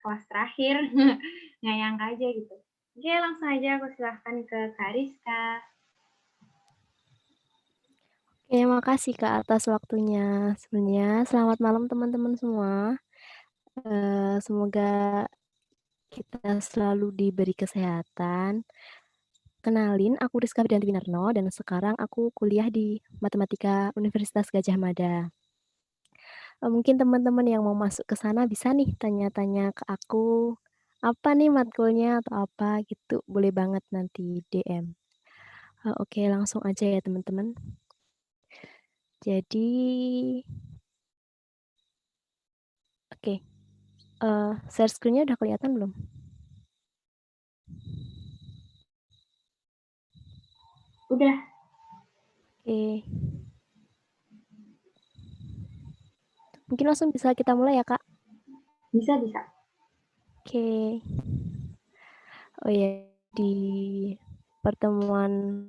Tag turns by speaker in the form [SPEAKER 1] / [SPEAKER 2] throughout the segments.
[SPEAKER 1] kelas terakhir. Nggak nyangka aja gitu. Oke, langsung aja aku silahkan ke Kak Rizka.
[SPEAKER 2] Oke, makasih Kak atas waktunya. Sebelumnya selamat malam teman-teman semua. Semoga kita selalu diberi kesehatan. Kenalin, aku Rizka Widianti Winarno dan sekarang aku kuliah di Matematika Universitas Gadjah Mada. Mungkin teman-teman yang mau masuk ke sana bisa nih tanya-tanya ke aku, apa nih matkulnya atau apa gitu, boleh banget nanti DM. Oke, langsung aja ya teman-teman. Jadi, oke, share screen-nya udah kelihatan belum?
[SPEAKER 1] Udah,
[SPEAKER 2] Oke, mungkin langsung bisa kita mulai ya, Kak?
[SPEAKER 1] bisa.
[SPEAKER 2] Oke. Oh ya, di pertemuan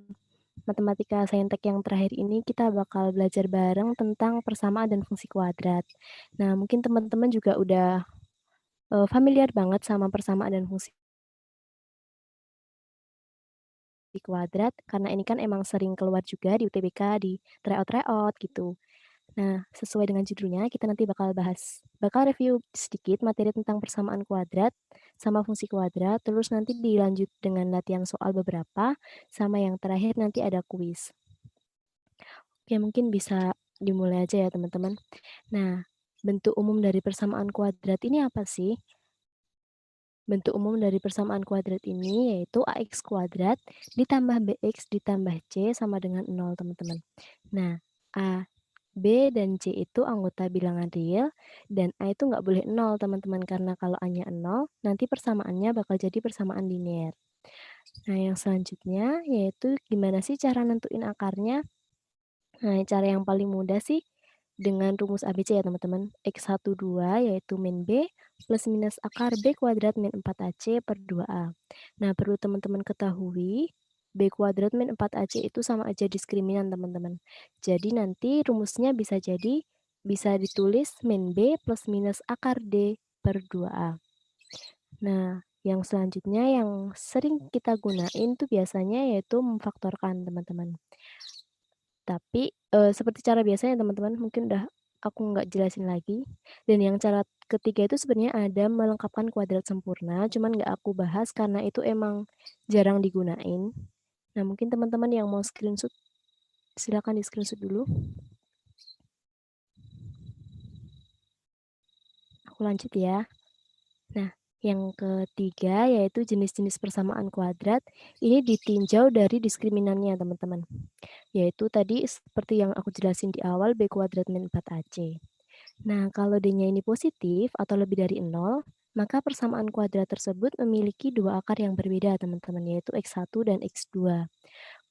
[SPEAKER 2] Matematika Saintek yang terakhir ini kita bakal belajar bareng tentang persamaan dan fungsi kuadrat. Nah, mungkin teman-teman juga udah familiar banget sama persamaan dan fungsi kuadrat karena ini kan emang sering keluar juga di UTBK di tryout-tryout gitu. Nah, sesuai dengan judulnya, kita nanti bakal review sedikit materi tentang persamaan kuadrat sama fungsi kuadrat, terus nanti dilanjut dengan latihan soal beberapa, sama yang terakhir nanti ada kuis. Oke, mungkin bisa dimulai aja ya teman-teman. Nah, bentuk umum dari persamaan kuadrat ini apa sih? Bentuk umum dari persamaan kuadrat ini yaitu ax kuadrat ditambah bx ditambah c sama dengan 0, teman-teman. Nah, a, B dan C itu anggota bilangan real, dan A itu nggak boleh 0, teman-teman, karena kalau A-nya 0, nanti persamaannya bakal jadi persamaan linear. Nah, yang selanjutnya yaitu gimana sih cara nentuin akarnya? Nah, cara yang paling mudah sih dengan rumus ABC ya, teman-teman. X1, 2 yaitu min B plus minus akar B kuadrat min 4AC per 2A. Nah, perlu teman-teman ketahui, B kuadrat min 4AC itu sama aja diskriminan, teman-teman. Jadi nanti rumusnya bisa ditulis min B plus minus akar D per 2A. Nah, yang selanjutnya yang sering kita gunain tuh biasanya yaitu memfaktorkan, teman-teman. Tapi, seperti cara biasanya teman-teman, mungkin udah aku nggak jelasin lagi. Dan yang cara ketiga itu sebenarnya ada melengkapkan kuadrat sempurna, cuman nggak aku bahas karena itu emang jarang digunain. Nah, mungkin teman-teman yang mau screenshot, silakan di-screenshot dulu. Aku lanjut ya. Nah, yang ketiga yaitu jenis-jenis persamaan kuadrat, ini ditinjau dari diskriminannya, teman-teman. Yaitu tadi seperti yang aku jelasin di awal, B kuadrat min 4AC. Nah, kalau D-nya ini positif atau lebih dari 0, maka persamaan kuadrat tersebut memiliki dua akar yang berbeda, teman-teman, yaitu X1 dan X2.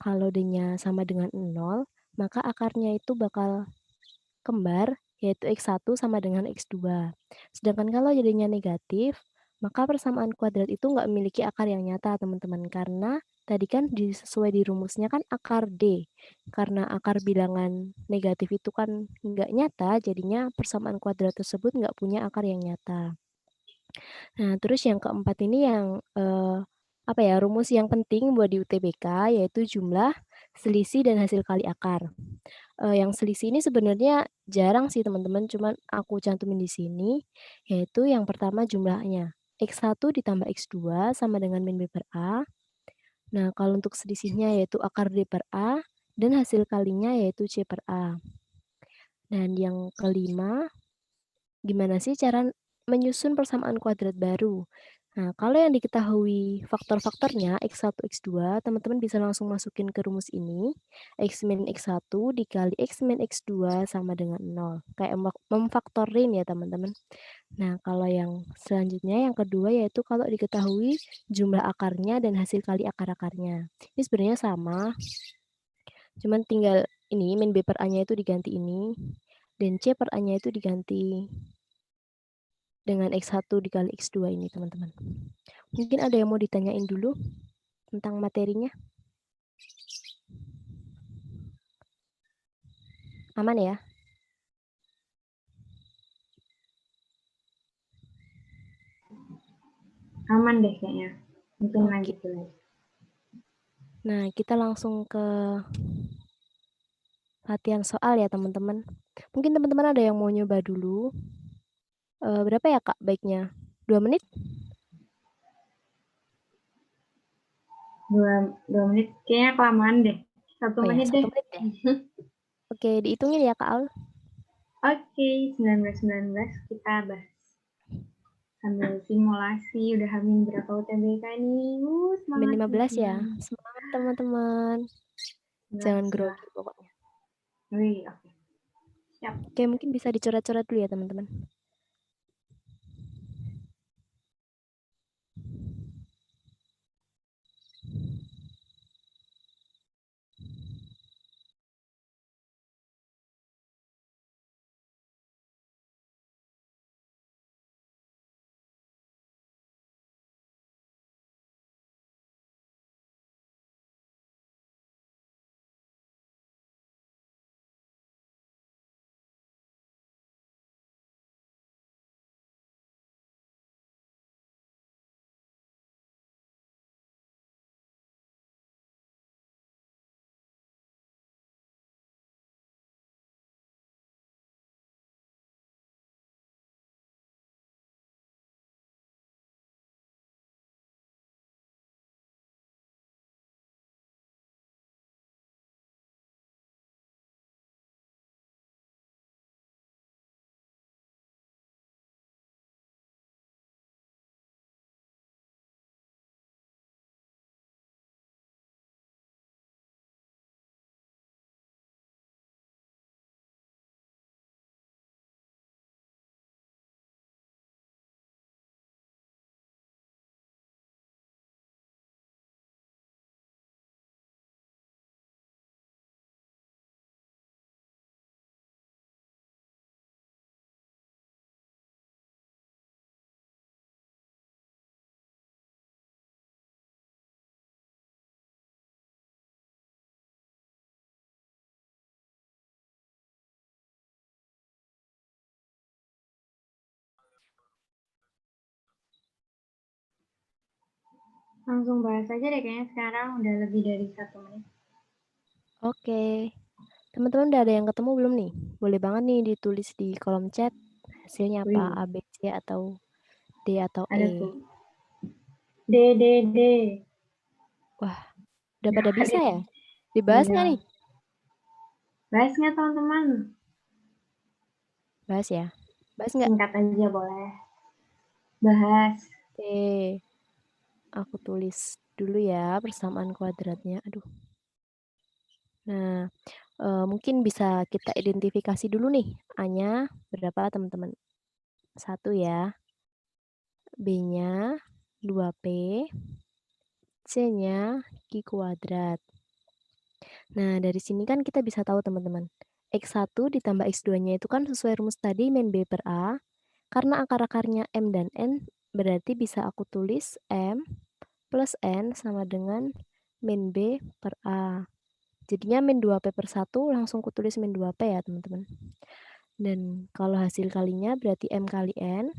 [SPEAKER 2] Kalau D-nya sama dengan 0, maka akarnya itu bakal kembar, yaitu X1 sama dengan X2. Sedangkan kalau jadinya negatif, maka persamaan kuadrat itu nggak memiliki akar yang nyata, teman-teman, karena tadi kan sesuai di rumusnya kan akar D. Karena akar bilangan negatif itu kan nggak nyata, jadinya persamaan kuadrat tersebut nggak punya akar yang nyata. Nah, terus yang keempat ini yang, apa ya, rumus yang penting buat di UTBK, yaitu jumlah, selisih, dan hasil kali akar. Yang selisih ini sebenarnya jarang sih teman-teman, cuman aku cantumin di sini, yaitu yang pertama jumlahnya, X1 ditambah X2 sama dengan min B per A. Nah, kalau untuk selisihnya yaitu akar D per A, dan hasil kalinya yaitu C per A. Dan yang kelima, gimana sih cara menyusun persamaan kuadrat baru? Nah, kalau yang diketahui faktor-faktornya X1, X2, teman-teman bisa langsung masukin ke rumus ini. X min X1 dikali X min X2 sama dengan 0. Kayak memfaktorin ya, teman-teman. Nah, kalau yang selanjutnya, yang kedua, yaitu kalau diketahui jumlah akarnya dan hasil kali akar-akarnya. Ini sebenarnya sama, cuman tinggal ini, min B per A-nya itu diganti ini, dan C per A-nya itu diganti dengan X1 dikali X2 ini, teman-teman. Mungkin ada yang mau ditanyain dulu tentang materinya? Aman ya?
[SPEAKER 1] Aman deh kayaknya. Mungkin
[SPEAKER 2] Oke.
[SPEAKER 1] lanjut dulu.
[SPEAKER 2] Nah, kita langsung ke latihan soal ya, teman-teman. Mungkin teman-teman ada yang mau nyoba dulu. Berapa ya, Kak, baiknya? 2 menit?
[SPEAKER 1] 2 menit kayaknya kelamaan deh. 1
[SPEAKER 2] Oh ya,
[SPEAKER 1] menit
[SPEAKER 2] 1
[SPEAKER 1] deh.
[SPEAKER 2] menit ya? Oke, dihitungin ya, Kak Al.
[SPEAKER 1] Oke, 19 kita bahas sambil simulasi. Udah hamil berapa UTBK nih?
[SPEAKER 2] Min
[SPEAKER 1] Semangat
[SPEAKER 2] 15 ya.
[SPEAKER 1] semangat.
[SPEAKER 2] Semangat, teman-teman. Jangan
[SPEAKER 1] Semangat.
[SPEAKER 2] grogi pokoknya.
[SPEAKER 1] Wih, oke. Siap.
[SPEAKER 2] Oke, mungkin bisa dicoret-coret dulu ya, teman-teman.
[SPEAKER 1] Langsung bahas aja deh kayaknya sekarang udah lebih dari 1 menit.
[SPEAKER 2] Oke. Teman-teman udah ada yang ketemu belum nih? Boleh banget nih ditulis di kolom chat hasilnya apa,
[SPEAKER 1] Wih,
[SPEAKER 2] A, B, C, atau D, atau
[SPEAKER 1] ada
[SPEAKER 2] E.
[SPEAKER 1] tuh. D, D, D.
[SPEAKER 2] Wah, udah pada
[SPEAKER 1] Nah,
[SPEAKER 2] bisa ya? Dibahas nggak nih?
[SPEAKER 1] iya. Bahas nggak teman-teman?
[SPEAKER 2] Bahas ya? Bahas nggak?
[SPEAKER 1] Singkat aja boleh. Bahas.
[SPEAKER 2] Oke. Aku tulis dulu ya persamaan kuadratnya. Aduh. Nah, mungkin bisa kita identifikasi dulu nih. A-nya berapa teman-teman? 1 ya. B-nya 2P. C-nya Q kuadrat. Nah, dari sini kan kita bisa tahu teman-teman. X1 ditambah X2-nya itu kan sesuai rumus tadi min B per A. Karena akar-akarnya M dan N, berarti bisa aku tulis M plus N sama dengan min B per A. Jadinya min 2P per 1 langsung kutulis min 2P ya teman-teman. Dan kalau hasil kalinya berarti M kali N,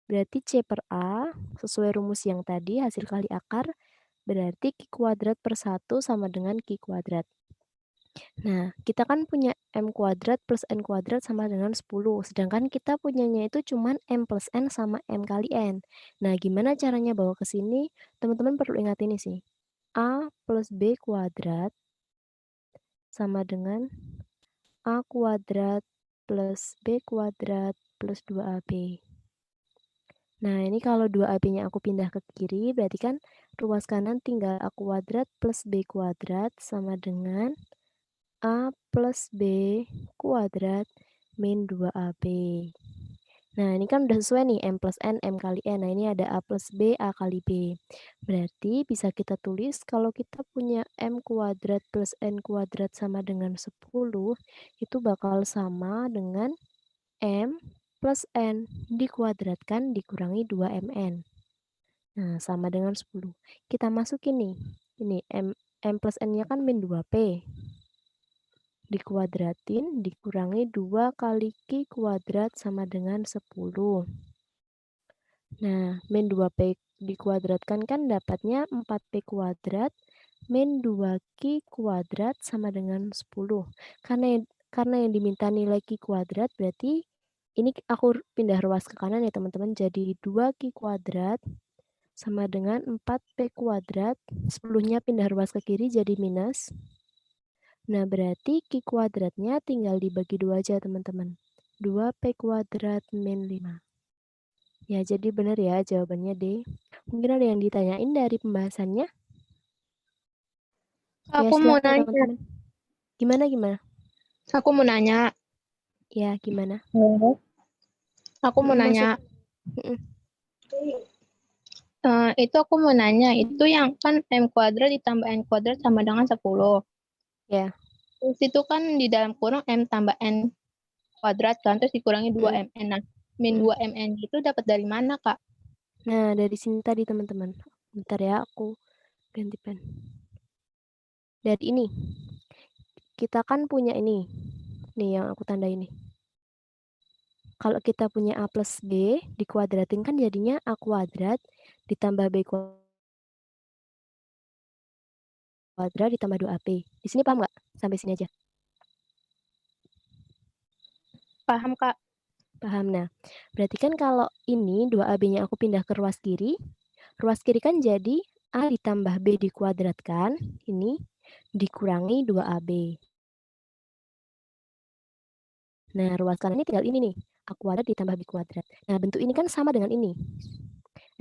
[SPEAKER 2] berarti C per A, sesuai rumus yang tadi hasil kali akar, berarti Q kuadrat per 1 sama dengan Q kuadrat. Nah, kita kan punya M kuadrat plus N kuadrat sama dengan 10, sedangkan kita punyanya itu cuman M plus N sama M kali N. Nah, gimana caranya bawa ke sini? Teman-teman perlu ingat ini sih. A plus B kuadrat sama dengan A kuadrat plus B kuadrat plus 2AB. Nah, ini kalau 2AB-nya aku pindah ke kiri, berarti kan ruas kanan tinggal A kuadrat plus B kuadrat sama dengan A plus B kuadrat min 2AB. Nah, ini kan udah sesuai nih, M plus N, M kali N. Nah, ini ada A plus B, A kali B. Berarti bisa kita tulis kalau kita punya M kuadrat plus N kuadrat sama dengan 10, itu bakal sama dengan M plus N dikuadratkan dikurangi 2MN. Nah, sama dengan 10. Kita masukin nih, ini M plus N-nya kan min 2P. Dikuadratin dikurangi 2 kali Q kuadrat sama dengan 10. Nah, min 2P dikuadratkan kan dapatnya 4P kuadrat min 2Q kuadrat sama dengan 10. Karena yang diminta nilai Q kuadrat berarti ini aku pindah ruas ke kanan ya teman-teman. Jadi 2Q kuadrat sama dengan 4P kuadrat. 10-nya pindah ruas ke kiri jadi minus. Nah, berarti Q kuadratnya tinggal dibagi 2 aja teman-teman. 2P kuadrat min 5. Ya, jadi benar ya jawabannya D. Mungkin ada yang ditanyain dari pembahasannya? Ya,
[SPEAKER 3] Aku mau
[SPEAKER 2] silakan
[SPEAKER 3] nanya.
[SPEAKER 2] teman-teman. Gimana?
[SPEAKER 3] Aku mau nanya.
[SPEAKER 2] Ya, gimana?
[SPEAKER 3] Aku mau
[SPEAKER 2] Masuk.
[SPEAKER 3] nanya. Itu aku mau nanya. Itu yang kan M kuadrat ditambah N kuadrat sama dengan 10.
[SPEAKER 2] Ya.
[SPEAKER 3] Terus itu kan di dalam kurung M tambah N kuadrat kan. Terus dikurangi 2MN. Nah, min 2MN itu dapat dari mana, Kak?
[SPEAKER 2] Nah, dari sini tadi teman-teman. Bentar ya, aku ganti pen. Dari ini. Kita kan punya ini. Nih yang aku tanda ini. Kalau kita punya A plus B dikuadratin kan jadinya A kuadrat ditambah B kuadrat ditambah 2AP. Di sini paham nggak? Sampai sini aja.
[SPEAKER 3] Paham, Kak?
[SPEAKER 2] Paham. Nah, berarti kan kalau ini 2AB-nya aku pindah ke ruas kiri kan jadi A ditambah B dikuadratkan, ini dikurangi 2AB. Nah, ruas kanan ini tinggal ini nih, A kuadrat ditambah B kuadrat. Nah, bentuk ini kan sama dengan ini.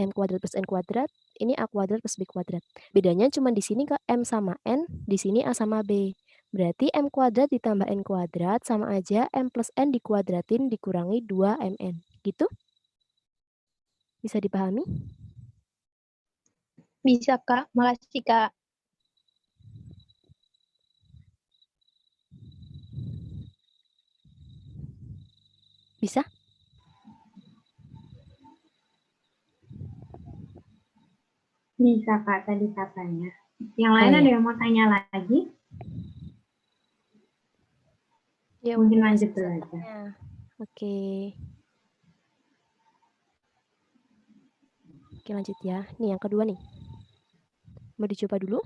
[SPEAKER 2] M kuadrat plus N kuadrat, ini A kuadrat plus B kuadrat. Bedanya cuma di sini ke M sama N, di sini A sama B. Berarti M kuadrat ditambah N kuadrat sama aja M plus N dikuadratin dikurangi 2MN. Gitu? Bisa dipahami?
[SPEAKER 3] Bisa, Kak. Makasih, Kak.
[SPEAKER 2] Bisa?
[SPEAKER 1] Bisa Kak tadi katanya. Yang lain
[SPEAKER 2] Oh,
[SPEAKER 1] ada
[SPEAKER 2] ya.
[SPEAKER 1] yang mau tanya lagi?
[SPEAKER 2] Ya,
[SPEAKER 1] Mungkin
[SPEAKER 2] udah
[SPEAKER 1] lanjut dulu
[SPEAKER 2] selesai
[SPEAKER 1] aja.
[SPEAKER 2] tanya. Oke. Oke, lanjut ya. Nih yang kedua nih. Mau dicoba dulu?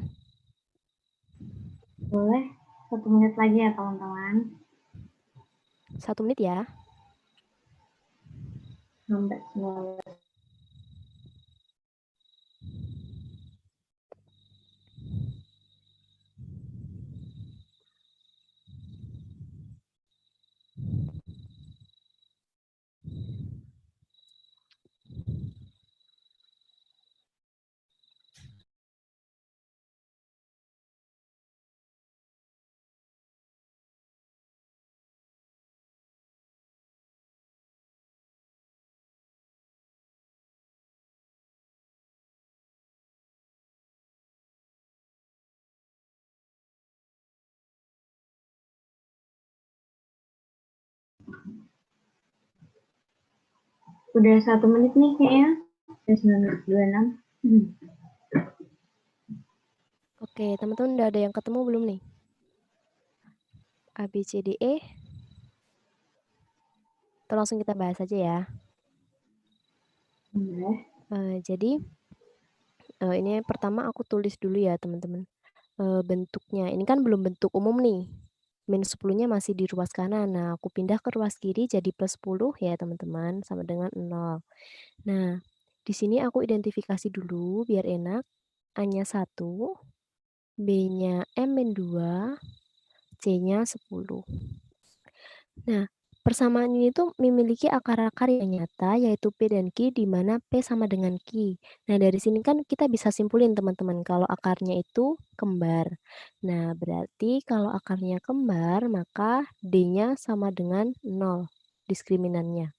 [SPEAKER 1] Boleh 1 menit lagi ya teman-teman.
[SPEAKER 2] 1 menit ya.
[SPEAKER 1] Sampai 19. Udah 1 menit nih kayaknya. Udah 19.26.
[SPEAKER 2] Oke, teman-teman udah ada yang ketemu belum nih? A, B, C, D, E. Atau langsung kita bahas aja ya. Jadi, ini pertama aku tulis dulu ya teman-teman. Bentuknya, ini kan belum bentuk umum nih. Min 10-nya masih di ruas kanan. Nah, aku pindah ke ruas kiri jadi plus 10 ya teman-teman, sama dengan 0. Nah, di sini aku identifikasi dulu biar enak. A-nya 1, B-nya M-2, C-nya 10. Nah, persamaan ini tuh memiliki akar-akar yang nyata, yaitu P dan Q, di mana P sama dengan Q. Nah, dari sini kan kita bisa simpulin teman-teman, kalau akarnya itu kembar. Nah, berarti kalau akarnya kembar, maka D-nya sama dengan 0, diskriminannya.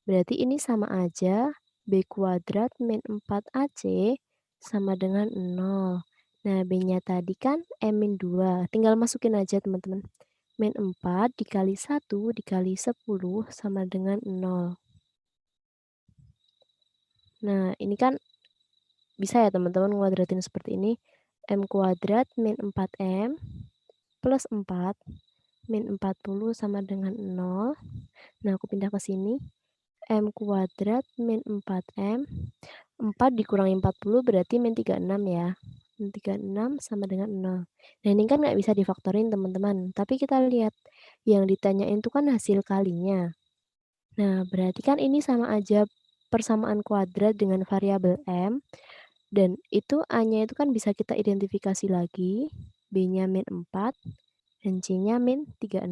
[SPEAKER 2] Berarti ini sama aja, B kuadrat min 4AC sama dengan 0. Nah, B-nya tadi kan M-2, tinggal masukin aja teman-teman. Min 4 dikali 1 dikali 10 sama dengan 0. Nah, ini kan bisa ya teman-teman nguadratin seperti ini. M kuadrat min 4M plus 4 min 40 sama dengan 0. Nah, aku pindah ke sini. M kuadrat min 4M. 4 dikurangi 40 berarti min 36 ya. Min 36 sama dengan 0. Nah, ini kan nggak bisa difaktorin, teman-teman. Tapi kita lihat, yang ditanyain itu kan hasil kalinya. Nah, berarti kan ini sama aja persamaan kuadrat dengan variabel M. Dan itu A-nya itu kan bisa kita identifikasi lagi. B-nya min 4 dan C-nya min 36.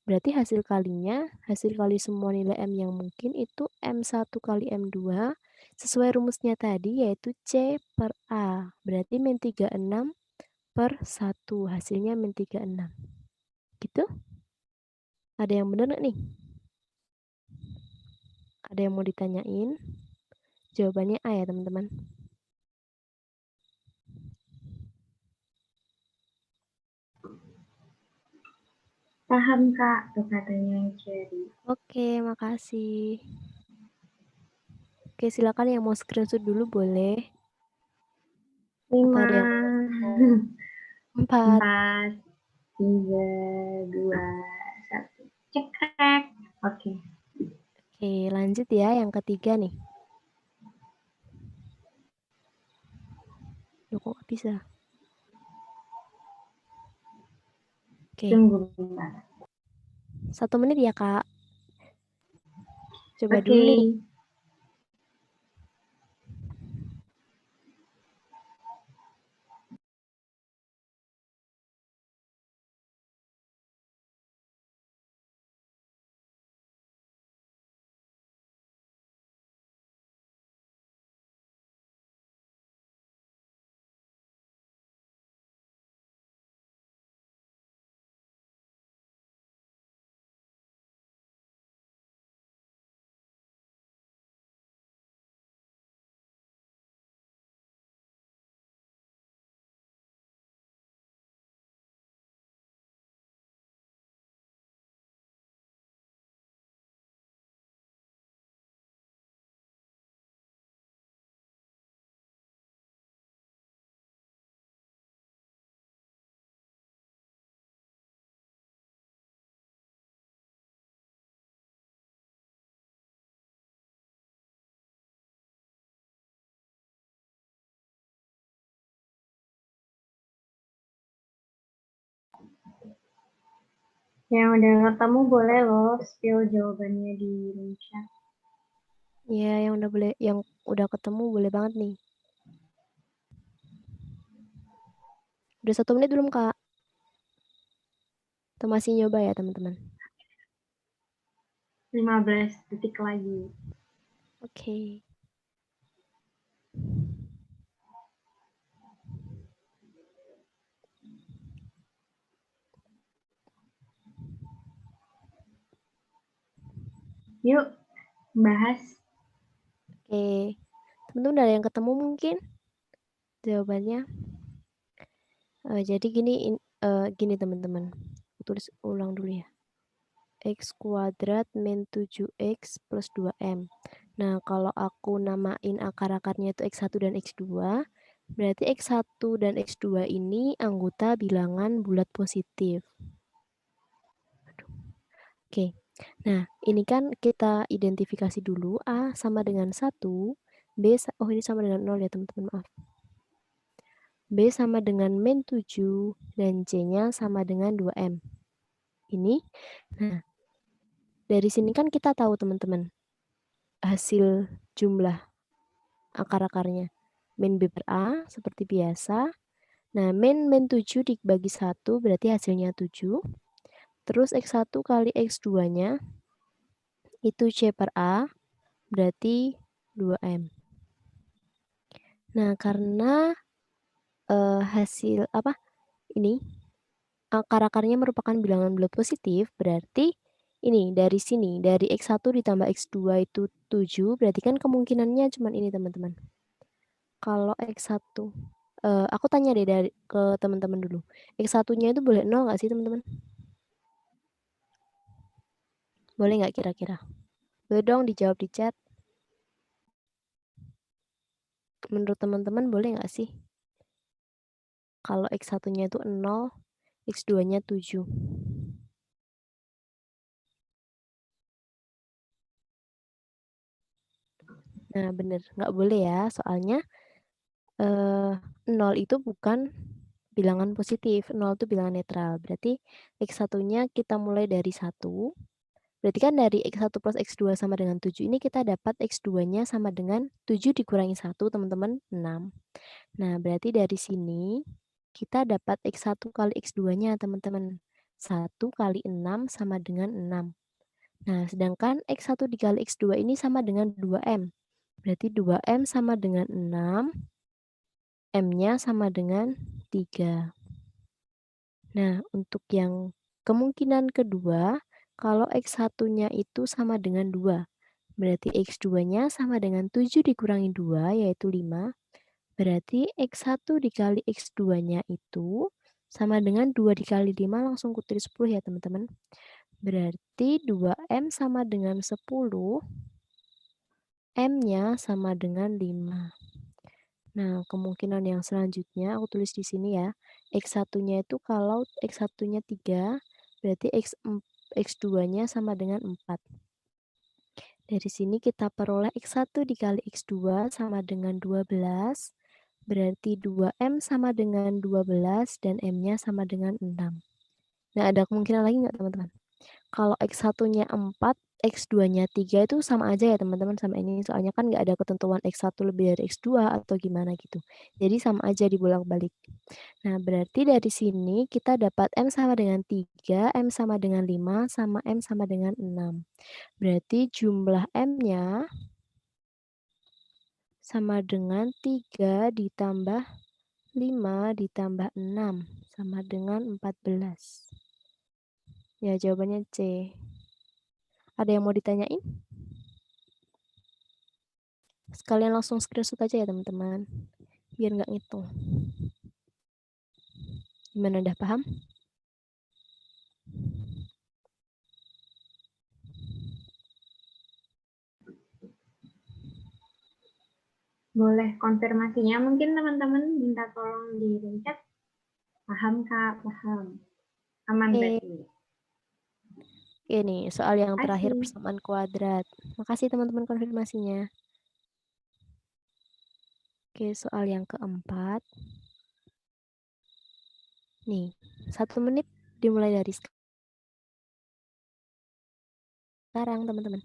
[SPEAKER 2] Berarti hasil kali semua nilai M yang mungkin itu M1 kali M2 sesuai rumusnya tadi yaitu C per A. Berarti min 36 per 1. Hasilnya min 36. Gitu? Ada yang benar nggak nih? Ada yang mau ditanyain? Jawabannya A ya, teman-teman.
[SPEAKER 1] Paham, Kak, tuh katanya Cherry.
[SPEAKER 2] Oke, makasih. Oke, silakan yang mau screenshot dulu boleh.
[SPEAKER 1] 5,
[SPEAKER 2] Atau ada yang 4.
[SPEAKER 1] 4, 3, 2, 1. Cekrek. Oke.
[SPEAKER 2] Oke, lanjut ya yang ketiga nih. Loh, kok nggak bisa? Oke,
[SPEAKER 1] Tunggu bentar.
[SPEAKER 2] 1 menit ya, Kak. Coba
[SPEAKER 1] Oke.
[SPEAKER 2] dulu nih.
[SPEAKER 1] Yang udah ketemu boleh loh spill jawabannya di room chat.
[SPEAKER 2] Ya, yang udah ketemu boleh banget nih. Udah 1 menit belum, Kak? Atau masih nyoba ya, teman-teman?
[SPEAKER 1] 15 detik lagi.
[SPEAKER 2] Oke.
[SPEAKER 1] Yuk, bahas.
[SPEAKER 2] Oke. Teman-teman udah ada yang ketemu mungkin jawabannya? Jadi gini teman-teman. Tulis ulang dulu ya. X kuadrat min 7X plus 2M. Nah, kalau aku namain akar-akarnya itu X1 dan X2, berarti X1 dan X2 ini anggota bilangan bulat positif. Oke, nah ini kan kita identifikasi dulu A sama dengan 1, oh ini sama dengan 0 ya teman-teman, maaf. B sama dengan min 7, dan C-nya sama dengan 2M. Ini, nah dari sini kan kita tahu teman-teman, hasil jumlah akar-akarnya. Min B per A seperti biasa. Nah, min 7 dibagi 1 berarti hasilnya 7. Terus X1 kali X2-nya itu C per A berarti 2M. Nah, karena hasil ini akar-akarnya merupakan bilangan bulat positif, berarti ini dari sini, dari X1 ditambah X2 itu 7, berarti kan kemungkinannya cuma ini teman-teman. Kalau X1, aku tanya deh ke teman-teman dulu. X1-nya itu boleh 0 nggak sih teman-teman? Boleh nggak kira-kira? Boleh dong dijawab di chat. Menurut teman-teman boleh nggak sih? Kalau X1-nya itu 0, X2-nya 7. Nah, bener, nggak boleh ya, soalnya 0 itu bukan bilangan positif, 0 itu bilangan netral. Berarti X1-nya kita mulai dari 1, berarti kan dari X1 plus X2 sama dengan 7 ini kita dapat X2-nya sama dengan 7 dikurangi 1, teman-teman, 6. Nah, berarti dari sini kita dapat X1 kali X2-nya, teman-teman. 1 kali 6 sama dengan 6. Nah, sedangkan X1 dikali X2 ini sama dengan 2M. Berarti 2M sama dengan 6, M-nya sama dengan 3. Nah, untuk yang kemungkinan kedua, kalau X1-nya itu sama dengan 2, berarti X2-nya sama dengan 7 dikurangi 2, yaitu 5. Berarti X1 dikali X2-nya itu sama dengan 2 dikali 5, langsung kutulis 10 ya teman-teman. Berarti 2M sama dengan 10, M-nya sama dengan 5. Nah, kemungkinan yang selanjutnya aku tulis di sini ya. X1-nya itu kalau X1-nya 3, berarti X2-nya sama dengan 4. Dari sini kita peroleh X1 dikali X2 sama dengan 12, berarti 2M sama dengan 12 dan M-nya sama dengan 6. Nah, ada kemungkinan lagi nggak teman-teman? Kalau X1-nya 4, X2-nya 3 itu sama aja ya teman-teman sama ini. Soalnya kan nggak ada ketentuan X1 lebih dari X2 atau gimana gitu. Jadi sama aja dibolak-balik. Nah, berarti dari sini kita dapat M sama dengan 3, M sama dengan 5, sama M sama dengan 6. Berarti jumlah M-nya sama dengan 3 ditambah 5 ditambah 6 sama dengan 14. Ya, jawabannya C. Ada yang mau ditanyain? Sekalian langsung screenshot aja ya teman-teman, biar nggak ngitung. Gimana, udah paham?
[SPEAKER 1] Boleh konfirmasinya mungkin teman-teman minta tolong di chat. Paham Kak? Paham. Aman berarti.
[SPEAKER 2] Oke nih, soal yang terakhir
[SPEAKER 1] Asik.
[SPEAKER 2] persamaan kuadrat. Makasih teman-teman konfirmasinya. Oke, soal yang keempat. Nih, 1 menit dimulai dari sekarang, teman-teman.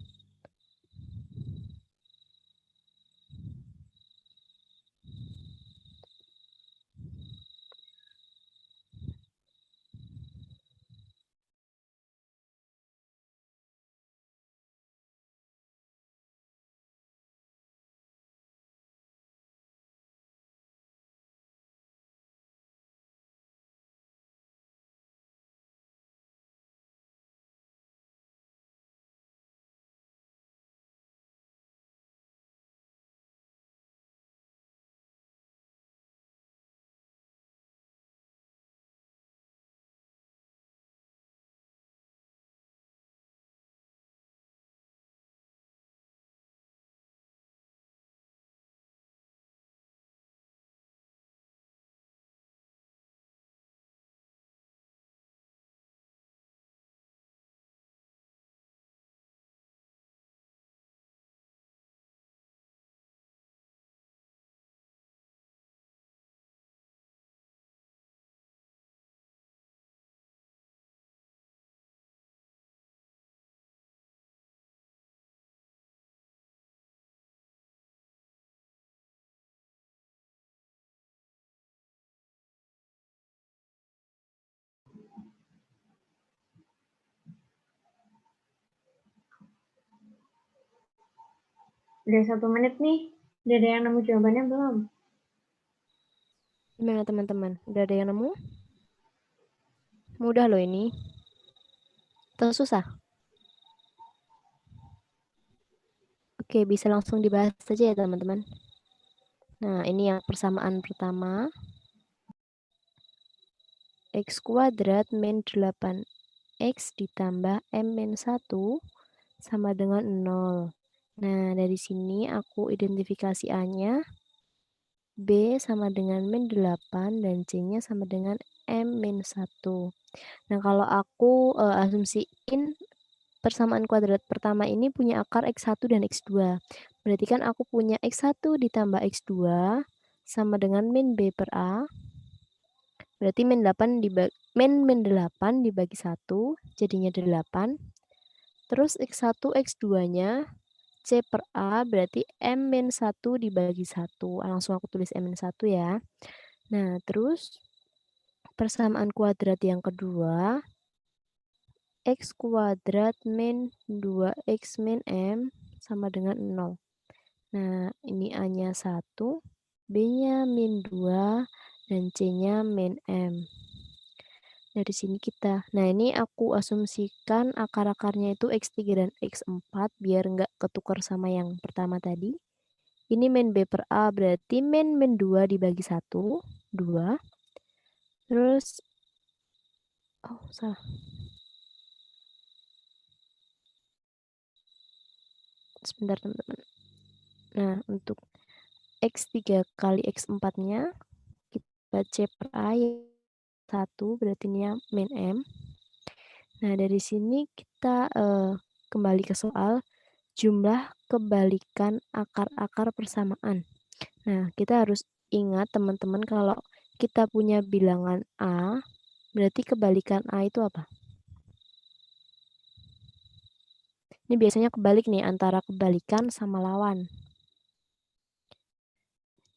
[SPEAKER 1] Udah 1 menit nih. Udah ada yang nemu jawabannya belum?
[SPEAKER 2] Gimana teman-teman? Udah ada yang nemu? Mudah loh ini. Atau susah? Oke, bisa langsung dibahas saja ya teman-teman. Nah, ini yang persamaan pertama. X kuadrat min 8X ditambah M min 1 sama dengan 0. Nah, dari sini aku identifikasi A-nya. B sama dengan min 8 dan C-nya sama dengan M min 1. Nah, kalau aku asumsiin persamaan kuadrat pertama ini punya akar X1 dan X2. Berarti kan aku punya X1 ditambah X2 sama dengan min B per A. Berarti min 8 dibagi 1, jadinya 8. Terus X1, X2-nya C per A, berarti M-1 dibagi 1. Langsung aku tulis M-1 ya. Nah, terus persamaan kuadrat yang kedua, X kuadrat min 2X min M sama dengan 0. Nah, ini A-nya 1, B-nya min 2, dan C-nya min M. Dari sini nah ini aku asumsikan akar-akarnya itu X3 dan X4 biar nggak ketukar sama yang pertama tadi. Ini min B per A berarti min 2 dibagi 1, 2. Terus, oh salah. Sebentar teman-teman. Nah, untuk X3 kali X4-nya, kita C per A 1, berarti ini min M. Nah, dari sini kita kembali ke soal jumlah kebalikan akar-akar persamaan. Nah, kita harus ingat teman-teman kalau kita punya bilangan A, berarti kebalikan A itu apa? Ini biasanya kebalik nih, antara kebalikan sama lawan.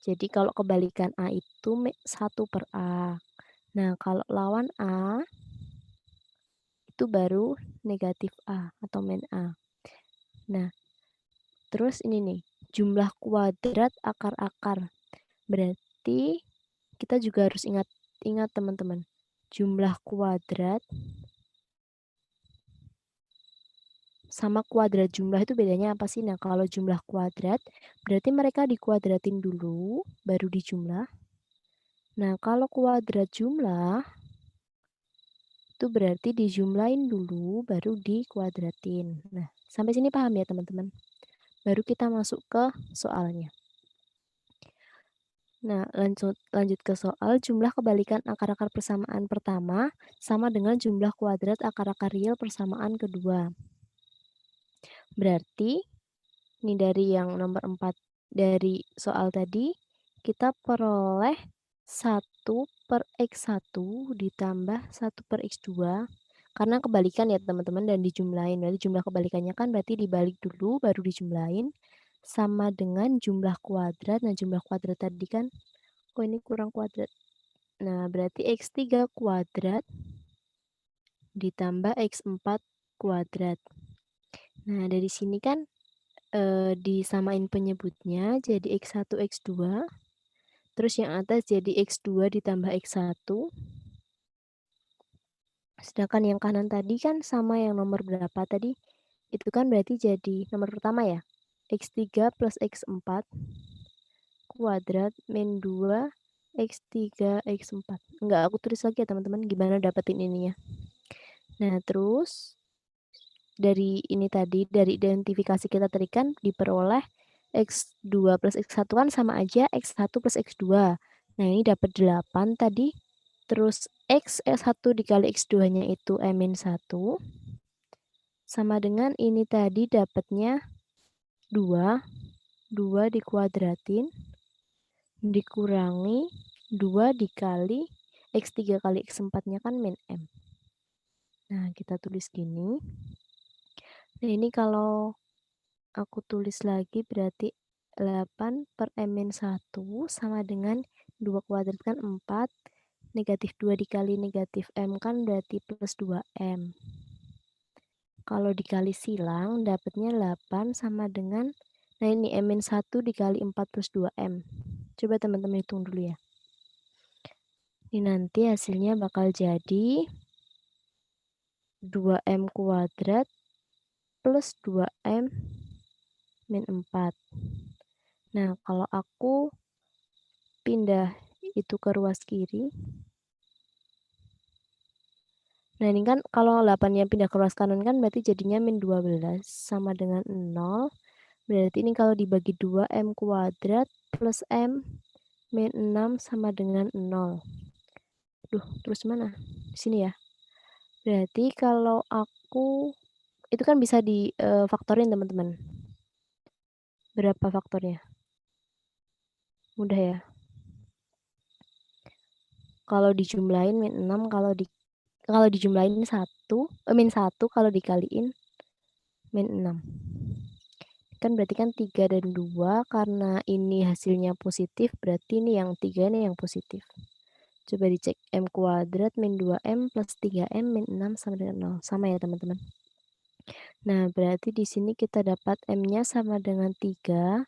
[SPEAKER 2] Jadi kalau kebalikan A itu 1 per A. Nah, kalau lawan A, itu baru negatif A atau min A. Nah, terus ini nih, jumlah kuadrat akar-akar. Berarti kita juga harus ingat teman-teman, jumlah kuadrat sama kuadrat jumlah itu bedanya apa sih? Nah, kalau jumlah kuadrat, berarti mereka dikuadratin dulu, baru dijumlah. Nah, kalau kuadrat jumlah, itu berarti dijumlahin dulu, baru dikuadratin. Nah, sampai sini paham ya teman-teman? Baru kita masuk ke soalnya. Nah, lanjut ke soal jumlah kebalikan akar-akar persamaan pertama sama dengan jumlah kuadrat akar-akar real persamaan kedua. Berarti, ini dari yang nomor 4 dari soal tadi, kita peroleh 1 per X1 ditambah 1 per X2, karena kebalikan ya teman-teman dan dijumlahin. Berarti jumlah kebalikannya kan berarti dibalik dulu baru dijumlahin, sama dengan jumlah kuadrat. Nah, jumlah kuadrat tadi kan, oh ini kurang kuadrat. Nah, berarti X3 kuadrat ditambah X4 kuadrat. Nah, dari sini kan disamain penyebutnya jadi X1, X2. Terus yang atas jadi X2 ditambah X1. Sedangkan yang kanan tadi kan sama yang nomor berapa tadi? Itu kan berarti jadi nomor pertama ya. X3 plus X4 kuadrat min 2 X3 X4. Enggak, aku tulis lagi ya teman-teman gimana dapetin ininya. Nah, terus dari ini tadi, dari identifikasi kita tadi kan diperoleh X2 plus X1 kan sama aja X1 plus X2. Nah, ini dapat 8 tadi. Terus X1 dikali X2-nya itu M-1. Sama dengan ini tadi dapatnya 2. 2 dikuadratin. Dikurangi 2 dikali X3 kali X4-nya kan min M. Nah, kita tulis gini. Nah, ini kalau aku tulis lagi berarti 8 per M-1 sama dengan 2 kuadrat kan 4. Negatif 2 dikali negatif M kan berarti plus 2M. Kalau dikali silang dapatnya 8 sama dengan, nah ini M-1 dikali 4 plus 2M. Coba teman-teman hitung dulu ya. Ini nanti hasilnya bakal jadi 2M kuadrat plus 2M min 4. Nah, kalau aku pindah itu ke ruas kiri. Nah, ini kan kalau 8-nya pindah ke ruas kanan kan berarti jadinya min 12 sama dengan 0. Berarti ini kalau dibagi 2 M kuadrat plus M min 6 sama dengan 0. Duh, terus mana? Di sini ya. Berarti kalau aku itu kan bisa faktorin teman-teman. Berapa faktornya? Mudah ya. Kalau dijumlahin min 6, kalau dijumlahin min 1 kalau dikaliin min 6. Kan berarti kan 3 dan 2, karena ini hasilnya positif, berarti ini yang 3 ini yang positif. Coba dicek, M kuadrat min 2M plus 3M min 6 sama dengan 0. Sama ya teman-teman. Nah, berarti di sini kita dapat M-nya sama dengan 3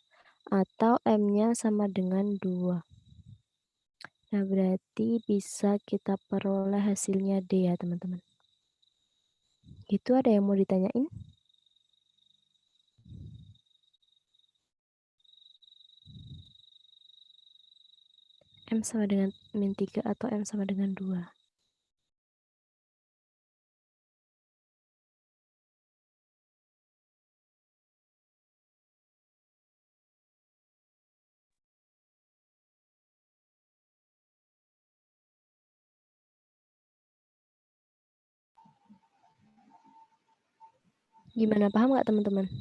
[SPEAKER 2] atau M-nya sama dengan 2. Nah, berarti bisa kita peroleh hasilnya D ya teman-teman. Itu ada yang mau ditanyain? M sama dengan min 3 atau M sama dengan 2. Gimana, paham nggak teman-teman?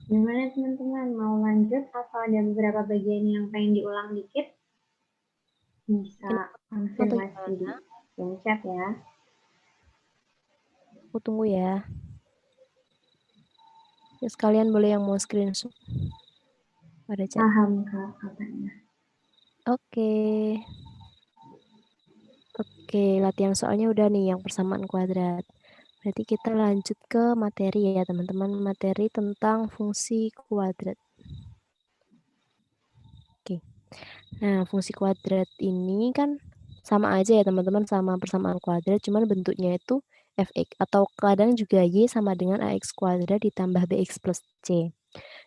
[SPEAKER 1] Gimana teman-teman? Mau lanjut atau ada beberapa bagian yang pengen diulang dikit? Bisa
[SPEAKER 2] Atau
[SPEAKER 1] konfirmasi di chat ya.
[SPEAKER 2] Aku tunggu ya. Ya, sekalian boleh yang mau screenshot. Ada chat.
[SPEAKER 1] Paham Kak katanya.
[SPEAKER 2] Oke. Oke, latihan soalnya udah nih yang persamaan kuadrat. Berarti kita lanjut ke materi ya teman-teman. Materi tentang fungsi kuadrat. Oke. Nah, fungsi kuadrat ini kan sama aja ya teman-teman, sama persamaan kuadrat, cuman bentuknya itu fx atau kadang juga y sama dengan ax kuadrat ditambah bx plus c.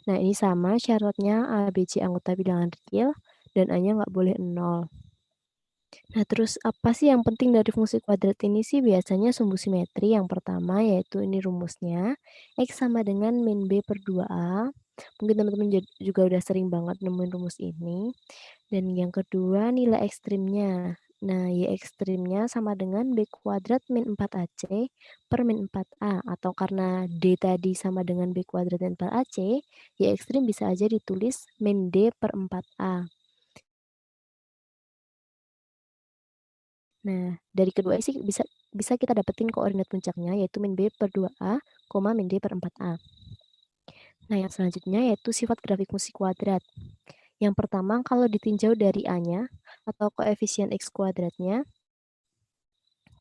[SPEAKER 2] Nah, ini sama syaratnya a, b, c anggota bilangan real dan a-nya nggak boleh 0. Nah, terus apa sih yang penting dari fungsi kuadrat ini sih? Biasanya sumbu simetri yang pertama yaitu ini rumusnya, x sama dengan min b per 2a. Mungkin teman-teman juga udah sering banget nemuin rumus ini. Dan yang kedua nilai ekstrimnya. Nah, y ekstrimnya sama dengan b kuadrat min 4ac per min 4a. Atau karena d tadi sama dengan b kuadrat min 4ac, y ekstrim bisa aja ditulis min d per 4a. Nah, dari kedua sih bisa kita dapetin koordinat puncaknya yaitu min b per 2a, min d per 4a. Nah, yang selanjutnya yaitu sifat grafik fungsi kuadrat. Yang pertama, kalau ditinjau dari a-nya atau koefisien x kuadratnya,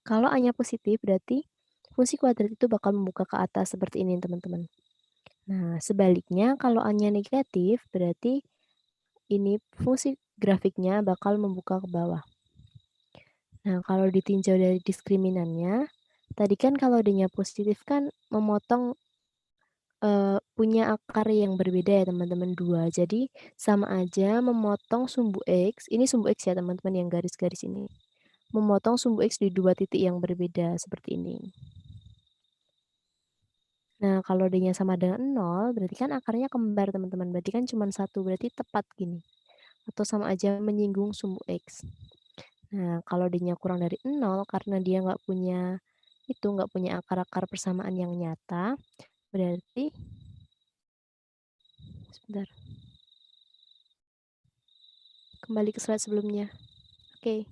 [SPEAKER 2] kalau a-nya positif berarti fungsi kuadrat itu bakal membuka ke atas seperti ini teman-teman. Nah, sebaliknya kalau a-nya negatif berarti ini fungsi grafiknya bakal membuka ke bawah. Nah, kalau ditinjau dari diskriminannya, tadi kan kalau D-nya positif kan memotong punya akar yang berbeda ya teman-teman, 2. Jadi sama aja memotong sumbu X, ini sumbu X ya teman-teman yang garis-garis ini. Memotong sumbu X di 2 titik yang berbeda seperti ini. Nah, kalau D-nya sama dengan 0, berarti kan akarnya kembar teman-teman. Berarti kan cuma 1, berarti tepat gini. Atau sama aja menyinggung sumbu X. Nah, kalau D-nya kurang dari 0 karena dia nggak punya akar-akar persamaan yang nyata, berarti sebentar. Kembali ke slide sebelumnya. Oke.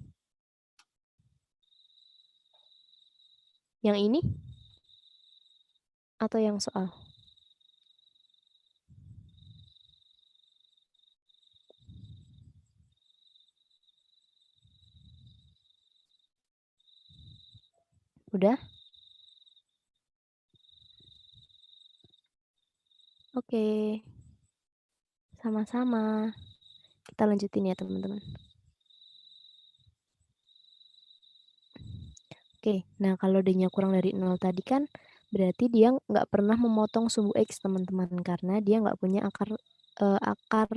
[SPEAKER 2] Yang ini atau yang soal? Udah? Oke. Sama-sama. Kita lanjutin ya teman-teman. Oke, nah kalau D-nya kurang dari 0 tadi kan berarti dia nggak pernah memotong sumbu X teman-teman karena dia nggak punya akar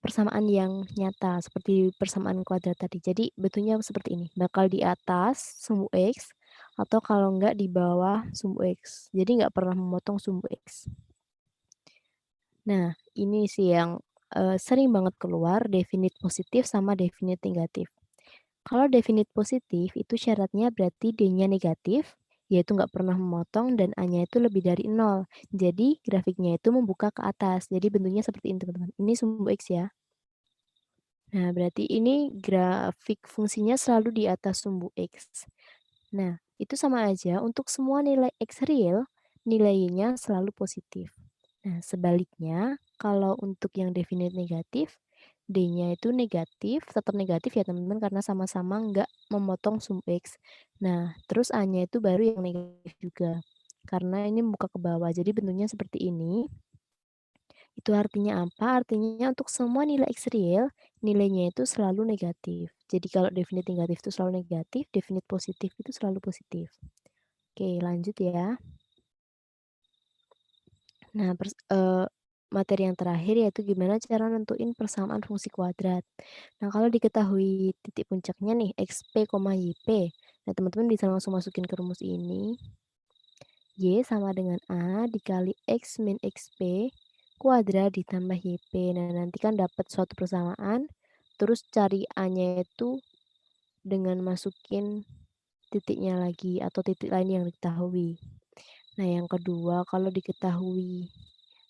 [SPEAKER 2] persamaan yang nyata seperti persamaan kuadrat tadi. Jadi bentuknya seperti ini, bakal di atas sumbu X atau kalau nggak di bawah sumbu X. Jadi nggak pernah memotong sumbu X. Nah, ini sih yang sering banget keluar definite positif sama definite negatif. Kalau definite positif itu syaratnya berarti D-nya negatif, yaitu nggak pernah memotong dan A-nya itu lebih dari 0. Jadi grafiknya itu membuka ke atas. Jadi bentuknya seperti ini teman-teman. Ini sumbu X ya. Nah, berarti ini grafik fungsinya selalu di atas sumbu X. Nah, itu sama aja untuk semua nilai X real, nilainya selalu positif. Nah, sebaliknya, kalau untuk yang definite negatif, D-nya itu negatif, tetap negatif ya teman-teman, karena sama-sama nggak memotong sumbu X. Nah, terus A-nya itu baru yang negatif juga. Karena ini membuka ke bawah, jadi bentuknya seperti ini. Itu artinya apa? Artinya untuk semua nilai X real, nilainya itu selalu negatif. Jadi kalau definite negatif itu selalu negatif, definite positif itu selalu positif. Oke, lanjut ya. Nah, materi yang terakhir yaitu gimana cara nentuin persamaan fungsi kuadrat. Nah, kalau diketahui titik puncaknya nih, XP, YP. Nah, teman-teman bisa langsung masukin ke rumus ini. Y sama dengan A dikali X min XP kuadrat ditambah YP. Nah, nanti kan dapat suatu persamaan, terus cari A-nya itu dengan masukin titiknya lagi atau titik lain yang diketahui. Nah, yang kedua, kalau diketahui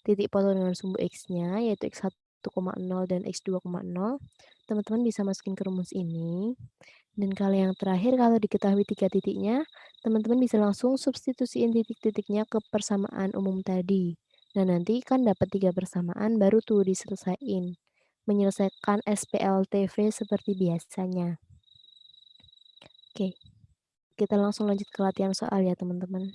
[SPEAKER 2] titik potong dengan sumbu X-nya, yaitu X1,0 dan X2,0, teman-teman bisa masukin ke rumus ini. Dan kalau yang terakhir, kalau diketahui 3 titiknya, teman-teman bisa langsung substitusiin titik-titiknya ke persamaan umum tadi. Nah, nanti kan dapat 3 persamaan, baru tuh diselesain. Menyelesaikan SPLTV seperti biasanya. Oke, kita langsung lanjut ke latihan soal ya, teman-teman.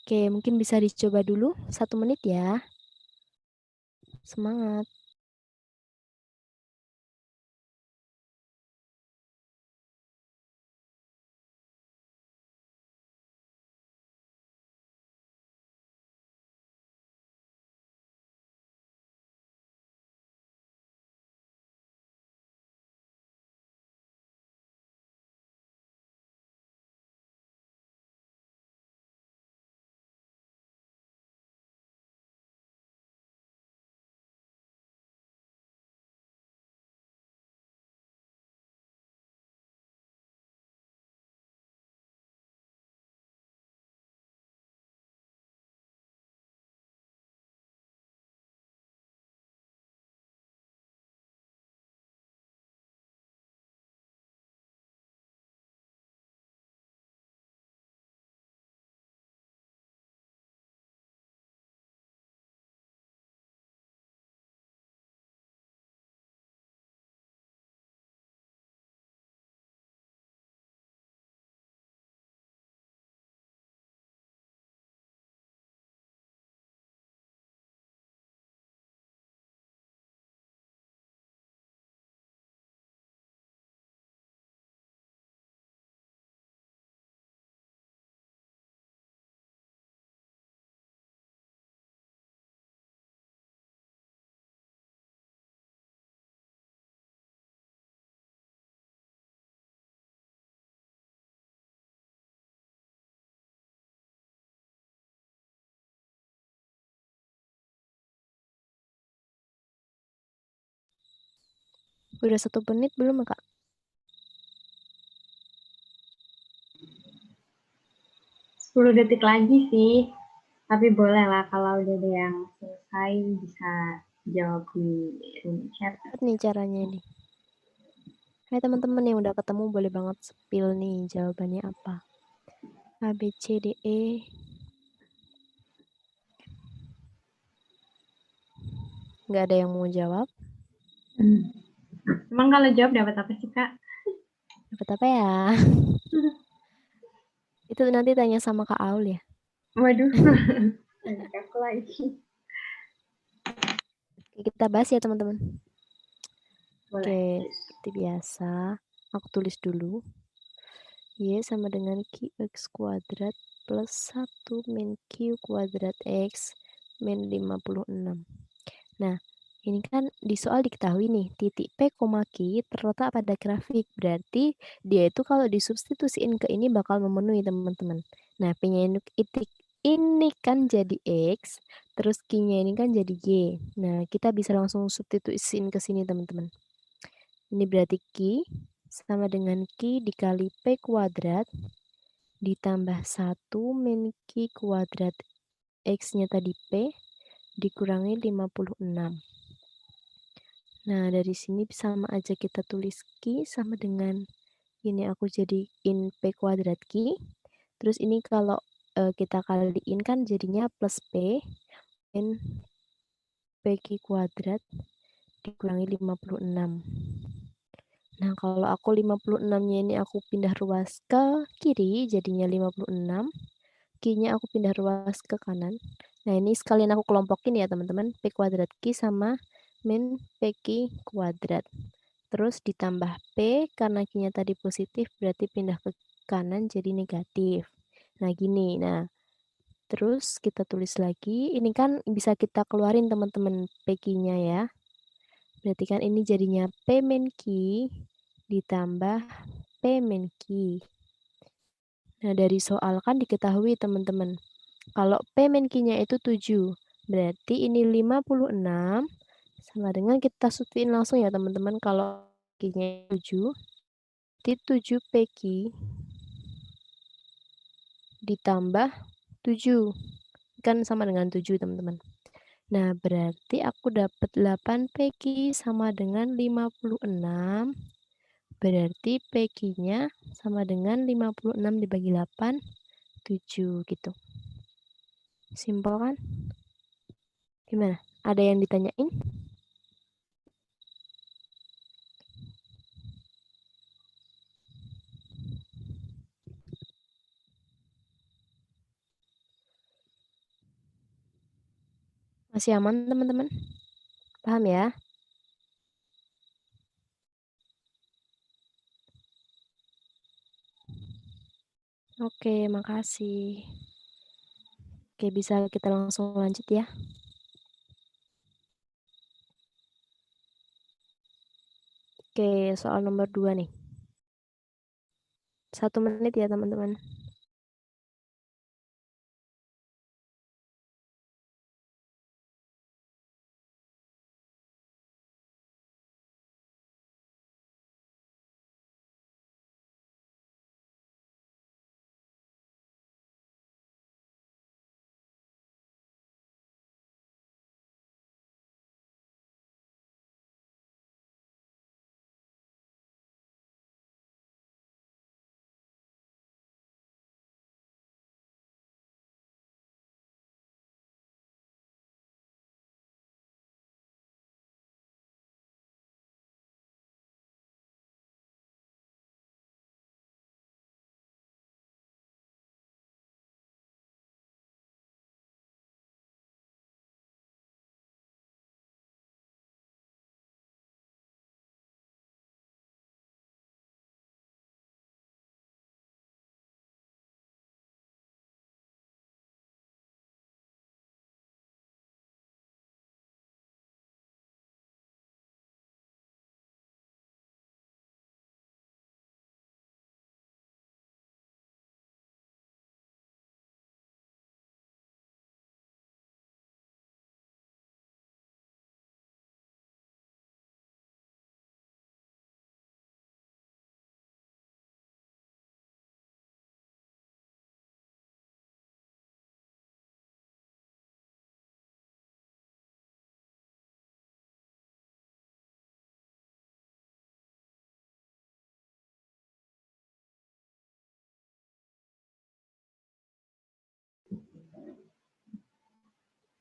[SPEAKER 2] Oke, mungkin bisa dicoba dulu, 1 menit ya. Semangat. Udah 1 menit belum, Kak?
[SPEAKER 1] 10 detik lagi sih. Tapi boleh lah kalau udah ada yang selesai bisa jawab di room chat.
[SPEAKER 2] Nih caranya nih. Hai teman-teman yang udah ketemu boleh banget spill nih jawabannya apa. A, B, C, D, E. Nggak ada yang mau jawab.
[SPEAKER 1] Emang kalau jawab dapat apa sih, Kak?
[SPEAKER 2] Dapat apa ya? Itu nanti tanya sama Kak Aul ya.
[SPEAKER 1] Waduh. Aku lagi.
[SPEAKER 2] Oke, kita bahas ya teman-teman.
[SPEAKER 1] Boleh.
[SPEAKER 2] Oke, seperti biasa. Aku tulis dulu. Y sama dengan QX kuadrat plus 1 min Q kuadrat X min 56. Nah, ini kan di soal diketahui nih, titik P, Q terletak pada grafik. Berarti dia itu kalau disubstitusiin ke ini bakal memenuhi teman-teman. Nah, P-nya ini kan jadi X, Terus Q-nya ini kan jadi Y. Nah, kita bisa langsung substitusiin ke sini, teman-teman. Ini berarti Q sama dengan Q dikali P kuadrat ditambah 1 min Q kuadrat X-nya tadi P dikurangi 56. Nah, dari sini sama aja kita tulis Q sama dengan ini aku jadiin P kuadrat Q. Terus ini kalau kita kaliin kan jadinya plus P min PQ kuadrat dikurangi 56. Nah, kalau aku 56-nya ini aku pindah ruas ke kiri, jadinya 56. Q-nya aku pindah ruas ke kanan. Nah, ini sekalian aku kelompokin ya, teman-teman. P kuadrat Q sama min PQ kuadrat. Terus ditambah P, karena Q-nya tadi positif, berarti pindah ke kanan jadi negatif. Nah, gini. Nah, terus kita tulis lagi. Ini kan bisa kita keluarin, teman-teman, PQ-nya ya. Berarti kan ini jadinya P min Q ditambah P min Q. Nah, dari soal kan diketahui, teman-teman. Kalau P min Q-nya itu 7. Berarti ini 56 sama dengan kita substituin langsung ya, teman-teman. Kalau Q-nya 7, berarti 7 PQ ditambah 7. Kan sama dengan 7, teman-teman. Nah, berarti aku dapat 8 PQ sama dengan 56. Berarti PQ-nya sama dengan 56 dibagi 8, 7 gitu. Simpel kan? Gimana? Ada yang ditanyain? Masih aman, teman-teman? Paham ya? Oke, makasih. Oke, bisa kita langsung lanjut ya. Oke, soal nomor 2 nih. 1 menit ya, teman-teman.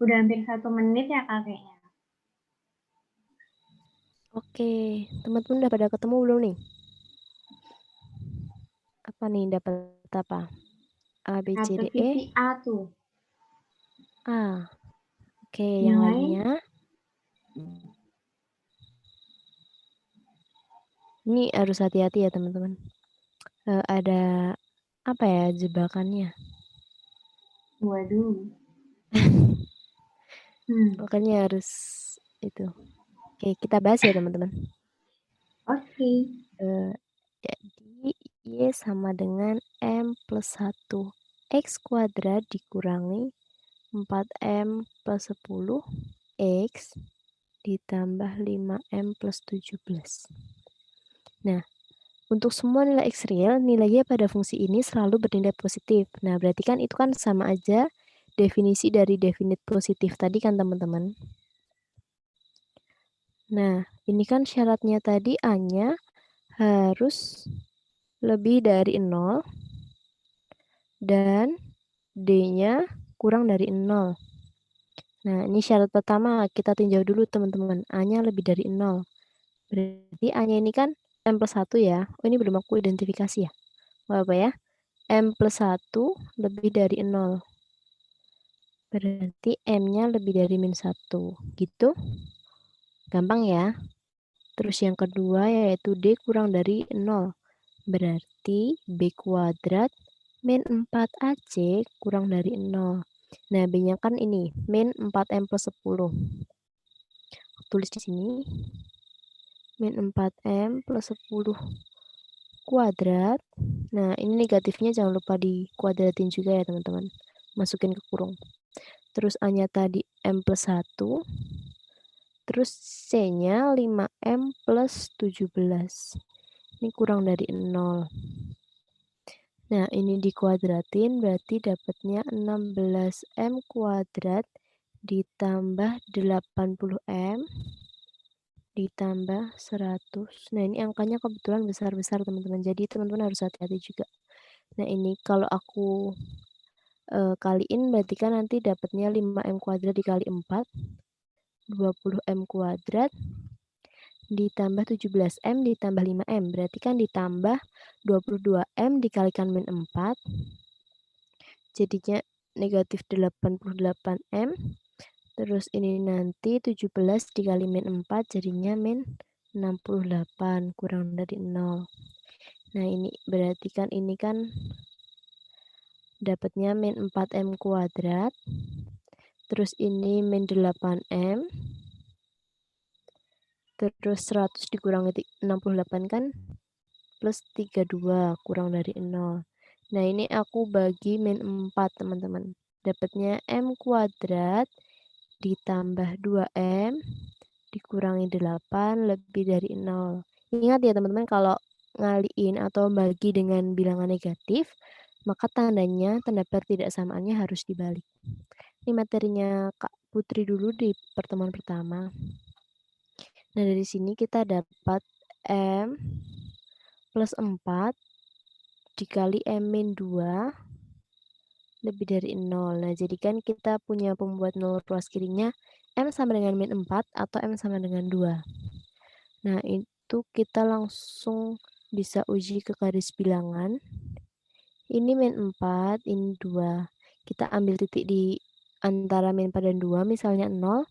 [SPEAKER 1] Udah hampir 1 menit ya kakeknya.
[SPEAKER 2] Oke, teman-teman udah pada ketemu belum nih? Apa nih, dapat apa? A, B, C, D,
[SPEAKER 1] Dapat
[SPEAKER 2] E?
[SPEAKER 1] titik A tuh.
[SPEAKER 2] A. Oke, yang
[SPEAKER 1] Nilai
[SPEAKER 2] lainnya? Ini harus hati-hati ya, teman-teman. Ada apa ya jebakannya?
[SPEAKER 1] waduh.
[SPEAKER 2] Makanya harus itu. Oke, kita bahas ya, teman-teman.
[SPEAKER 1] Oke.
[SPEAKER 2] Jadi Y sama dengan M plus 1 X kuadrat dikurangi 4M plus 10 X ditambah 5M plus 17. Nah, untuk semua nilai X real, nilainya pada fungsi ini selalu bernilai positif. Nah, berarti kan itu kan sama aja definisi dari definite positif tadi kan teman-teman. Nah, ini kan syaratnya tadi A-nya harus lebih dari 0 dan D-nya kurang dari 0. Nah, ini syarat pertama kita tinjau dulu teman-teman. A-nya lebih dari 0. Berarti A-nya ini kan M plus 1 ya. Oh, ini belum aku identifikasi ya. Apa ya? M plus 1 lebih dari 0. Berarti M-nya lebih dari min 1. Gitu. Gampang ya. Terus yang kedua yaitu D kurang dari 0. Berarti B kuadrat min 4AC kurang dari 0. Nah, B-nya kan ini, min 4M plus 10. Tulis di sini. Min 4M plus 10 kuadrat. Nah, ini negatifnya jangan lupa dikuadratin juga ya, teman-teman. Masukin ke kurung. Terus A-nya tadi M plus 1. Terus C-nya 5M plus 17. Ini kurang dari 0. Nah, ini dikuadratin berarti dapatnya 16M kuadrat ditambah 80M ditambah 100. Nah, ini angkanya kebetulan besar-besar teman-teman. Jadi teman-teman harus hati-hati juga. Nah, ini kalau aku kaliin berarti kan nanti dapatnya 5M kuadrat dikali 4. 20M kuadrat ditambah 17M ditambah 5M. Berarti kan ditambah 22M dikalikan min 4. Jadinya negatif 88M. Terus ini nanti 17 dikali min 4 jadinya min 68 kurang dari 0. Nah, ini berarti kan ini kan dapatnya min 4M kuadrat. Terus ini min 8M. Terus 100 dikurangi 68 kan plus 32 kurang dari 0. Nah, ini aku bagi min 4 teman-teman. Dapatnya M kuadrat ditambah 2M dikurangi 8 lebih dari 0. Ingat ya teman-teman, kalau ngaliin atau bagi dengan bilangan negatif, maka tandanya, tanda pertidaksamaannya harus dibalik. Ini materinya Kak Putri dulu di pertemuan pertama. Nah, dari sini kita dapat M plus 4 dikali M min 2 lebih dari 0. Nah, jadi kan kita punya pembuat 0 ruas kirinya M sama dengan min 4 atau M sama dengan 2. Nah, itu kita langsung bisa uji ke garis bilangan. Ini min 4, ini 2. Kita ambil titik di antara min 4 dan 2, misalnya 0.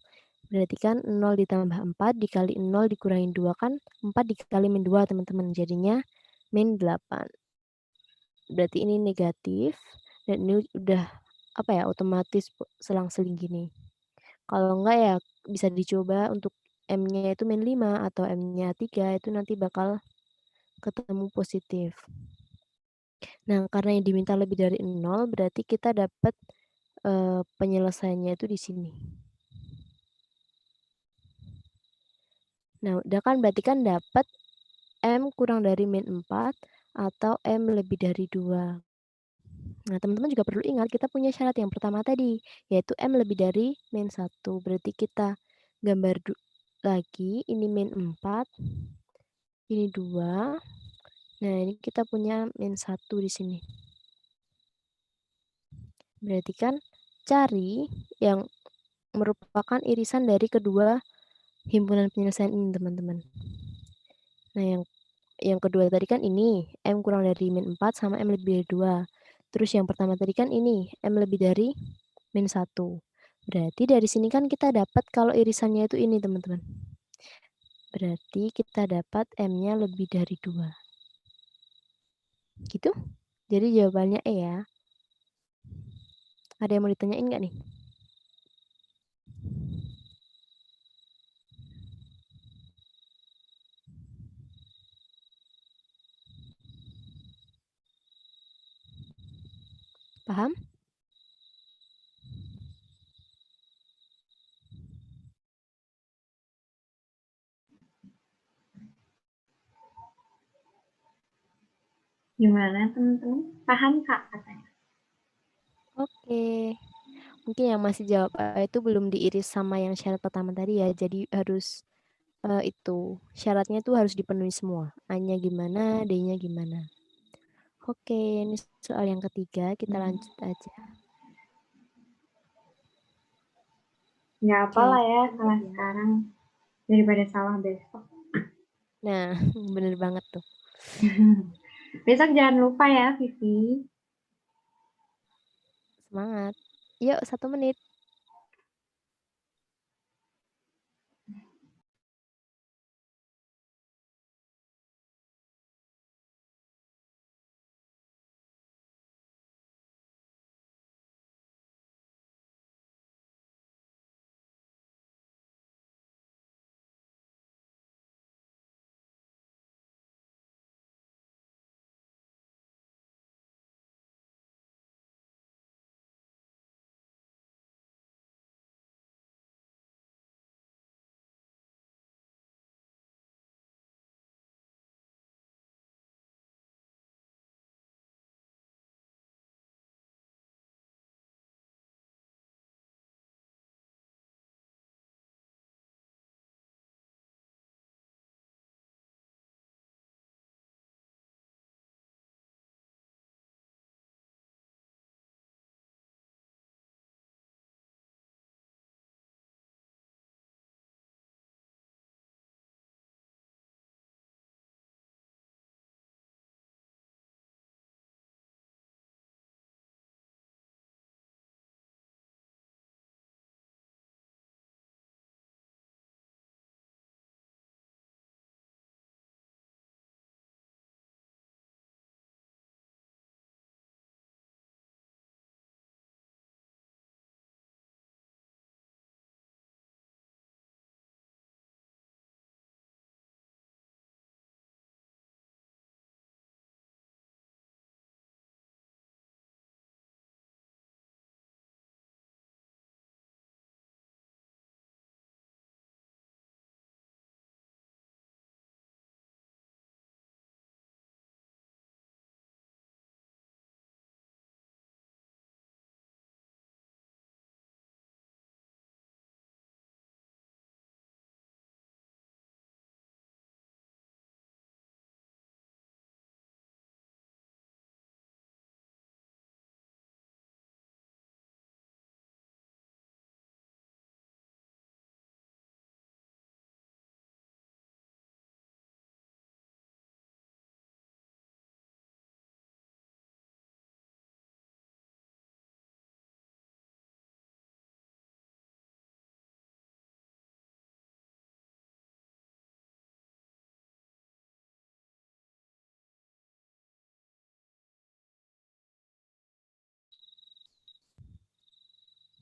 [SPEAKER 2] Berarti kan 0 ditambah 4 dikali 0 dikurangi 2 kan 4 dikali min 2 teman-teman. Jadinya min 8. Berarti ini negatif. Dan ini udah apa ya, otomatis selang-seling gini. Kalau enggak ya bisa dicoba untuk M-nya itu min 5 atau M-nya 3 itu nanti bakal ketemu positif. Nah, karena yang diminta lebih dari 0 berarti kita dapat penyelesaiannya itu di sini. Nah, udah kan berarti kan dapat M kurang dari min 4 atau M lebih dari 2. Nah, teman-teman juga perlu ingat kita punya syarat yang pertama tadi, yaitu M lebih dari min 1. Berarti kita gambar lagi, ini min 4, ini 2. Nah, ini kita punya min 1 di sini. Berarti kan cari yang merupakan irisan dari kedua himpunan penyelesaian ini, teman-teman. Nah, yang kedua tadi kan ini, M kurang dari min 4 sama M lebih dari 2. Terus yang pertama tadi kan ini, M lebih dari min 1. Berarti dari sini kan kita dapat kalau irisannya itu ini, teman-teman. Berarti kita dapat M-nya lebih dari 2. Gitu? Jadi jawabannya E ya. Ada yang mau ditanyain nggak nih? Paham?
[SPEAKER 1] Gimana teman-teman? Paham Kak katanya?
[SPEAKER 2] Oke. Mungkin yang masih jawab A itu belum diiris sama yang syarat pertama tadi ya. Jadi harus itu syaratnya tuh harus dipenuhi semua. A-nya gimana, D-nya gimana. Oke, ini soal yang ketiga, kita lanjut aja.
[SPEAKER 1] Nggak apa lah ya,
[SPEAKER 2] Oke.
[SPEAKER 1] salah sekarang daripada salah besok.
[SPEAKER 2] Nah, bener banget tuh.
[SPEAKER 1] Besok jangan lupa ya, Vivi.
[SPEAKER 2] Semangat. Yuk, 1 menit.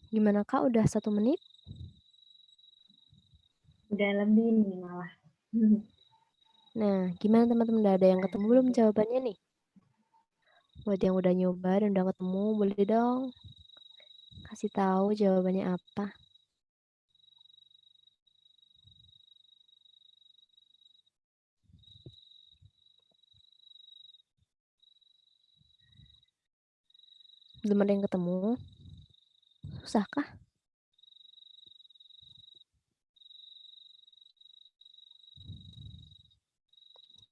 [SPEAKER 2] Gimana Kak, udah 1 menit?
[SPEAKER 1] Udah lebih nih malah.
[SPEAKER 2] Nah, gimana teman-teman? Udah ada yang ketemu belum jawabannya nih? Buat yang udah nyoba dan udah ketemu, boleh dong kasih tahu jawabannya apa. Belum ada yang ketemu? Susah kah?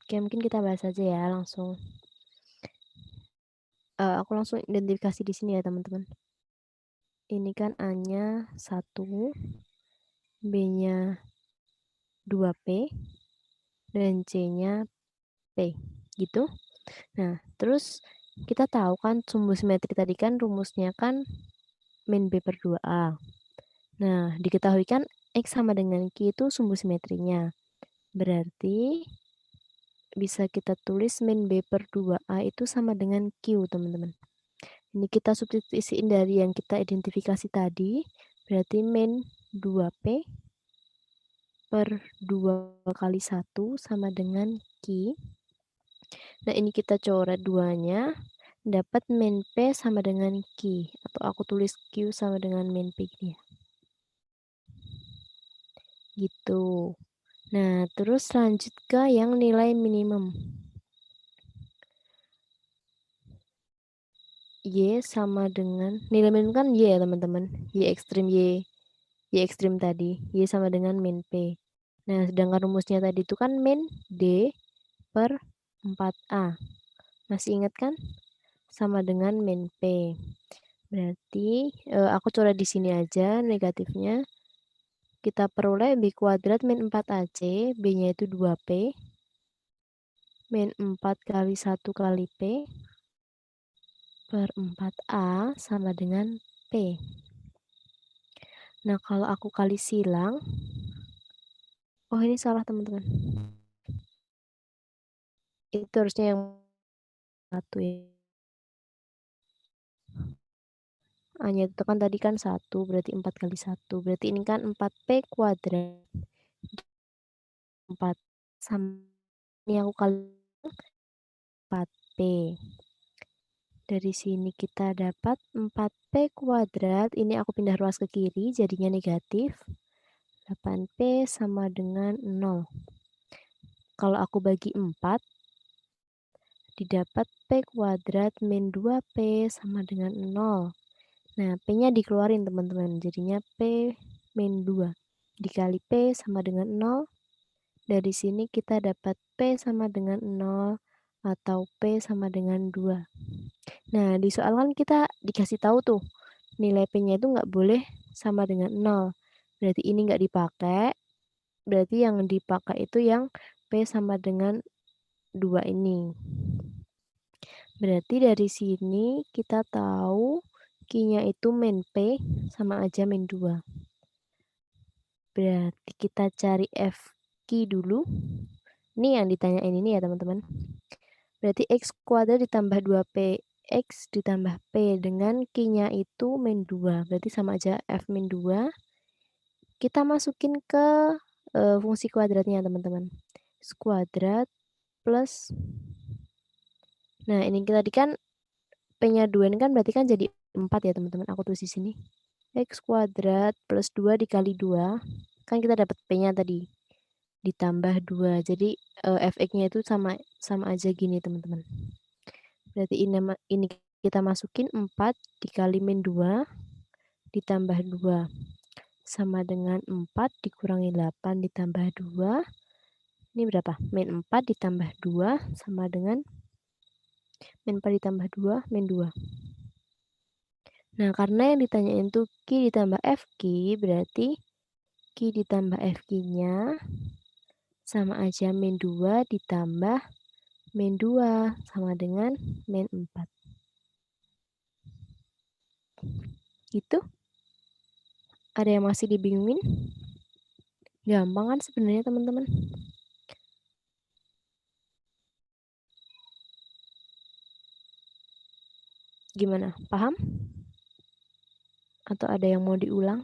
[SPEAKER 2] Oke, mungkin kita bahas aja ya langsung. Aku langsung identifikasi di sini ya teman-teman. Ini kan A-nya 1, B-nya 2P, dan C-nya P, gitu. Nah, terus kita tahu kan sumbu simetri tadi kan rumusnya kan min B per 2A. Nah, diketahui kan X sama dengan Q itu sumbu simetrinya. Berarti bisa kita tulis min B per 2A itu sama dengan Q, teman-teman. Ini kita substitusiin dari yang kita identifikasi tadi, berarti min 2P per 2 kali 1 sama dengan Q. Nah, ini kita coret duanya, dapat min P sama dengan Q, atau aku tulis Q sama dengan min P gini ya. Gitu. Nah, terus lanjut ke yang nilai minimum. Y sama dengan, nilai min kan Y ya teman-teman. Y ekstrim tadi. Y sama dengan min P. Nah, sedangkan rumusnya tadi itu kan min D per 4A. Masih ingat kan? Sama dengan min P. Berarti aku coret di sini aja negatifnya. Kita peroleh B kuadrat min 4AC, B-nya itu 2P. Min 4 kali 1 kali P per 4A sama dengan P. Nah, kalau aku kali silang, oh ini salah teman-teman. Itu harusnya yang 1 ya. A-nya itu kan tadi kan 1, berarti 4 kali 1. Berarti ini kan 4P kuadrat. 4 sama ini aku kali 4P. Dari sini kita dapat 4P kuadrat. Ini aku pindah ruas ke kiri, jadinya negatif. 8P sama dengan 0. Kalau aku bagi 4, didapat P kuadrat min 2P sama dengan 0. Nah, P-nya dikeluarin teman-teman, jadinya P min 2 dikali P sama dengan 0. Dari sini kita dapat P sama dengan 0 atau P sama dengan 2. Nah, di soal kan kita dikasih tahu tuh, nilai P-nya itu nggak boleh sama dengan 0. Berarti ini nggak dipakai, berarti yang dipakai itu yang P sama dengan 2 ini. Berarti dari sini kita tahu Q-nya itu min P sama aja min 2. Berarti kita cari F Q dulu. Ini yang ditanyain ini ya teman-teman. Berarti X kuadrat ditambah 2P. X ditambah P dengan Q-nya itu min 2. Berarti sama aja F min 2. Kita masukin ke fungsi kuadratnya teman-teman. X kuadrat plus. Nah ini tadi kan P-nya 2 ini kan berarti kan jadi 4 ya teman-teman. Aku tulis di sini. X kuadrat plus 2 dikali 2. Kan kita dapat P-nya tadi. Ditambah 2. Jadi Fx-nya itu sama aja gini teman-teman. Berarti ini kita masukin 4 dikali min 2 ditambah 2. Sama dengan 4 dikurangi 8 ditambah 2. Ini berapa? Min 4 ditambah 2 sama dengan min 4 ditambah 2, min 2. Nah, karena yang ditanyain itu Q ditambah FQ, berarti Q ditambah FQ-nya sama aja min 2 ditambah min 2 sama dengan min 4. Gitu? Ada yang masih dibingungin? Gampang kan sebenarnya teman-teman? Gimana? Paham? Atau ada yang mau diulang?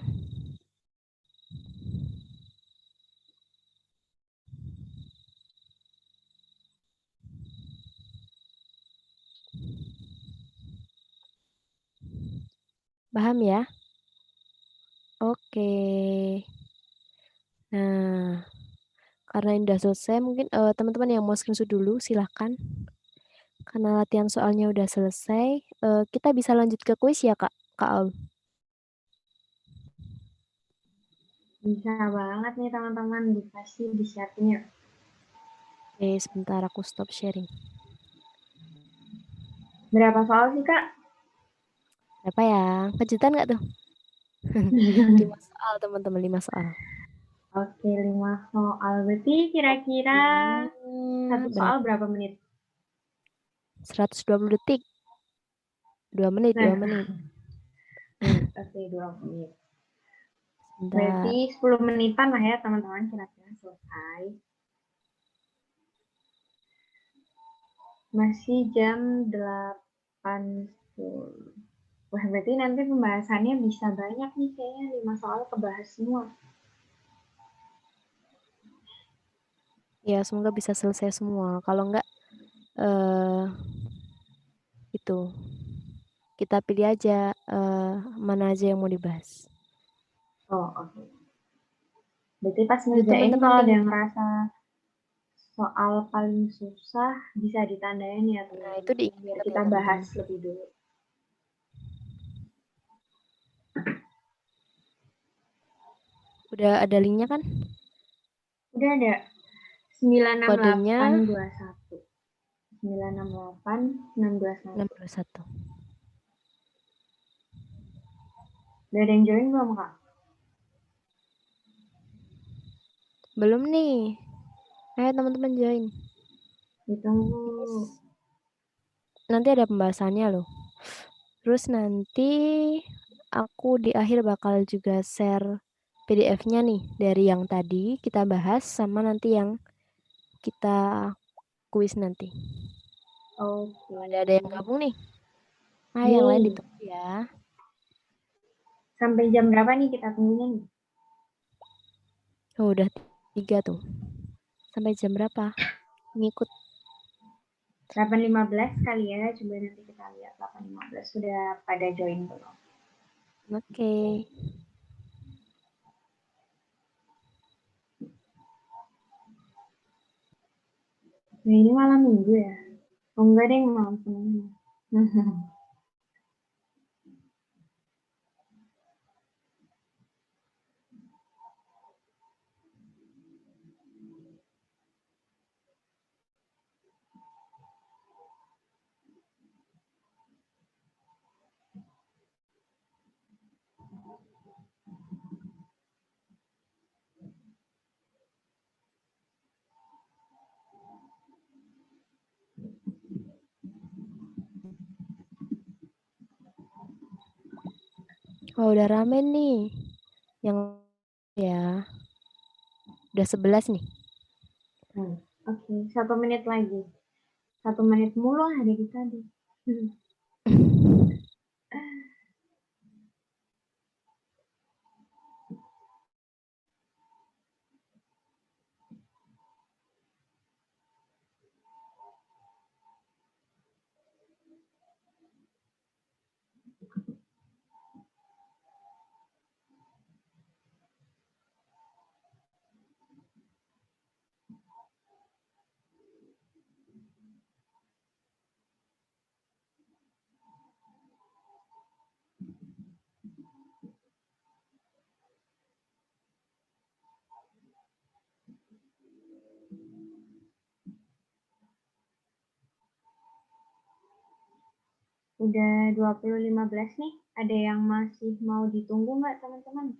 [SPEAKER 2] Paham ya? Oke. Nah, karena ini udah selesai, mungkin teman-teman yang mau screenshot dulu, silahkan. Karena latihan soalnya udah selesai, kita bisa lanjut ke kuis ya, Kak Aul?
[SPEAKER 1] Bisa banget nih teman-teman, dikasih disiapin yuk.
[SPEAKER 2] Oke, sebentar aku stop sharing.
[SPEAKER 1] Berapa soal sih Kak?
[SPEAKER 2] Berapa ya? Kejutan nggak tuh? 5 soal teman-teman, 5 soal.
[SPEAKER 1] Oke, 5 soal. Berarti kira-kira satu soal berapa menit?
[SPEAKER 2] 120 detik. 2 menit, 2 menit.
[SPEAKER 1] Oke, 2 menit.
[SPEAKER 2] Sebentar.
[SPEAKER 1] Berarti 10 menitan lah ya teman-teman kira-kira selesai. Masih jam 8.10. Wah, berarti nanti pembahasannya bisa banyak nih kayaknya 5 soal kebahas semua.
[SPEAKER 2] Ya, semoga bisa selesai semua. Kalau enggak, itu kita pilih aja mana aja yang mau dibahas.
[SPEAKER 1] Oh, oke. Berarti pas
[SPEAKER 2] Itu
[SPEAKER 1] ngerjain
[SPEAKER 2] teman-teman
[SPEAKER 1] kalau ada
[SPEAKER 2] link.
[SPEAKER 1] yang ngerasa soal paling susah bisa ditandain ya
[SPEAKER 2] Nah,
[SPEAKER 1] teman-teman.
[SPEAKER 2] itu diingat
[SPEAKER 1] Biar
[SPEAKER 2] ya
[SPEAKER 1] kita
[SPEAKER 2] teman-teman.
[SPEAKER 1] bahas lebih dulu.
[SPEAKER 2] Udah ada linknya kan?
[SPEAKER 1] Udah ada.
[SPEAKER 2] Kodenya
[SPEAKER 1] 96821. 968621.
[SPEAKER 2] 621.
[SPEAKER 1] Udah ada yang join belum, Kak?
[SPEAKER 2] Belum nih. Ayo teman-teman join.
[SPEAKER 1] Ditunggu.
[SPEAKER 2] Nanti ada pembahasannya loh. Terus nanti aku di akhir bakal juga share PDF-nya nih dari yang tadi kita bahas sama nanti yang kita kuis nanti.
[SPEAKER 1] Oke.
[SPEAKER 2] Ada yang gabung nih. Yang lain ditunggu ya.
[SPEAKER 1] Sampai jam berapa nih kita tunggunya nih?
[SPEAKER 2] Udah 3 tuh. Sampai jam berapa? Ngikut.
[SPEAKER 1] 8.15 kali ya. Coba nanti kita lihat 8.15 sudah pada join belum.
[SPEAKER 2] Oke.
[SPEAKER 1] Nah, ini malam minggu ya? Oh, enggak deh, malam Senin.
[SPEAKER 2] Oh, udah rame nih. Yang ya. Udah 11 nih.
[SPEAKER 1] Oke, 1 menit lagi. 1 menit mulu ada di tadi. Udah 20.15 nih. Ada yang masih mau ditunggu nggak, teman-teman?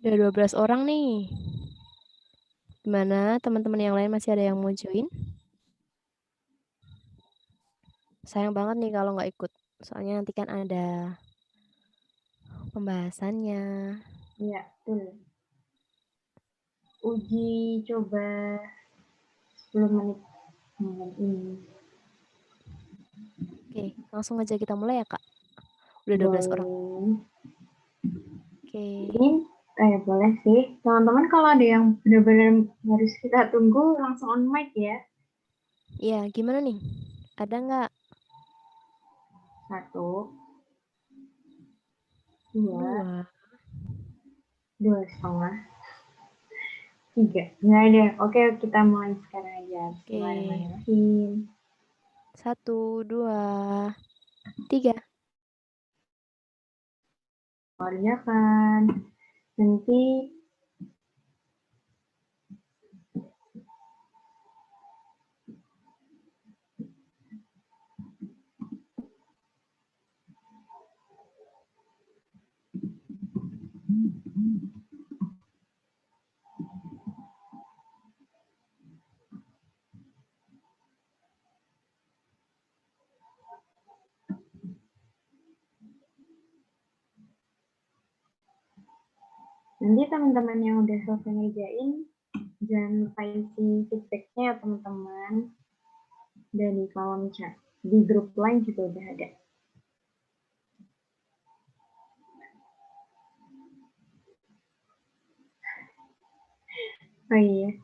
[SPEAKER 2] Udah 12 orang nih. Gimana teman-teman yang lain masih ada yang mau join? Sayang banget nih kalau nggak ikut. Soalnya nanti kan ada pembahasannya.
[SPEAKER 1] Iya, betul. Uji coba 10 menit ini.
[SPEAKER 2] Oke, langsung aja kita mulai ya, Kak. Udah 12 orang. Oke.
[SPEAKER 1] Ini boleh sih. Teman-teman kalau ada yang benar-benar harus kita tunggu, langsung on mic ya.
[SPEAKER 2] Iya, gimana nih? Ada nggak?
[SPEAKER 1] 1, 2,
[SPEAKER 2] 2.
[SPEAKER 1] 2,5, 3. Nggak ada. Oke, kita mulai sekarang aja.
[SPEAKER 2] Oke.
[SPEAKER 1] Bismillahirrahmanirrahim.
[SPEAKER 2] 1, 2, 3.
[SPEAKER 1] Kerjakan. Nanti teman-teman yang udah selesai ngerjain, jangan lupa isi feedbacknya ya teman-teman. Dan di kolom chat. Di grup lain juga udah ada. Oh iya.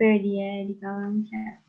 [SPEAKER 1] Tuh dia di kolom chat.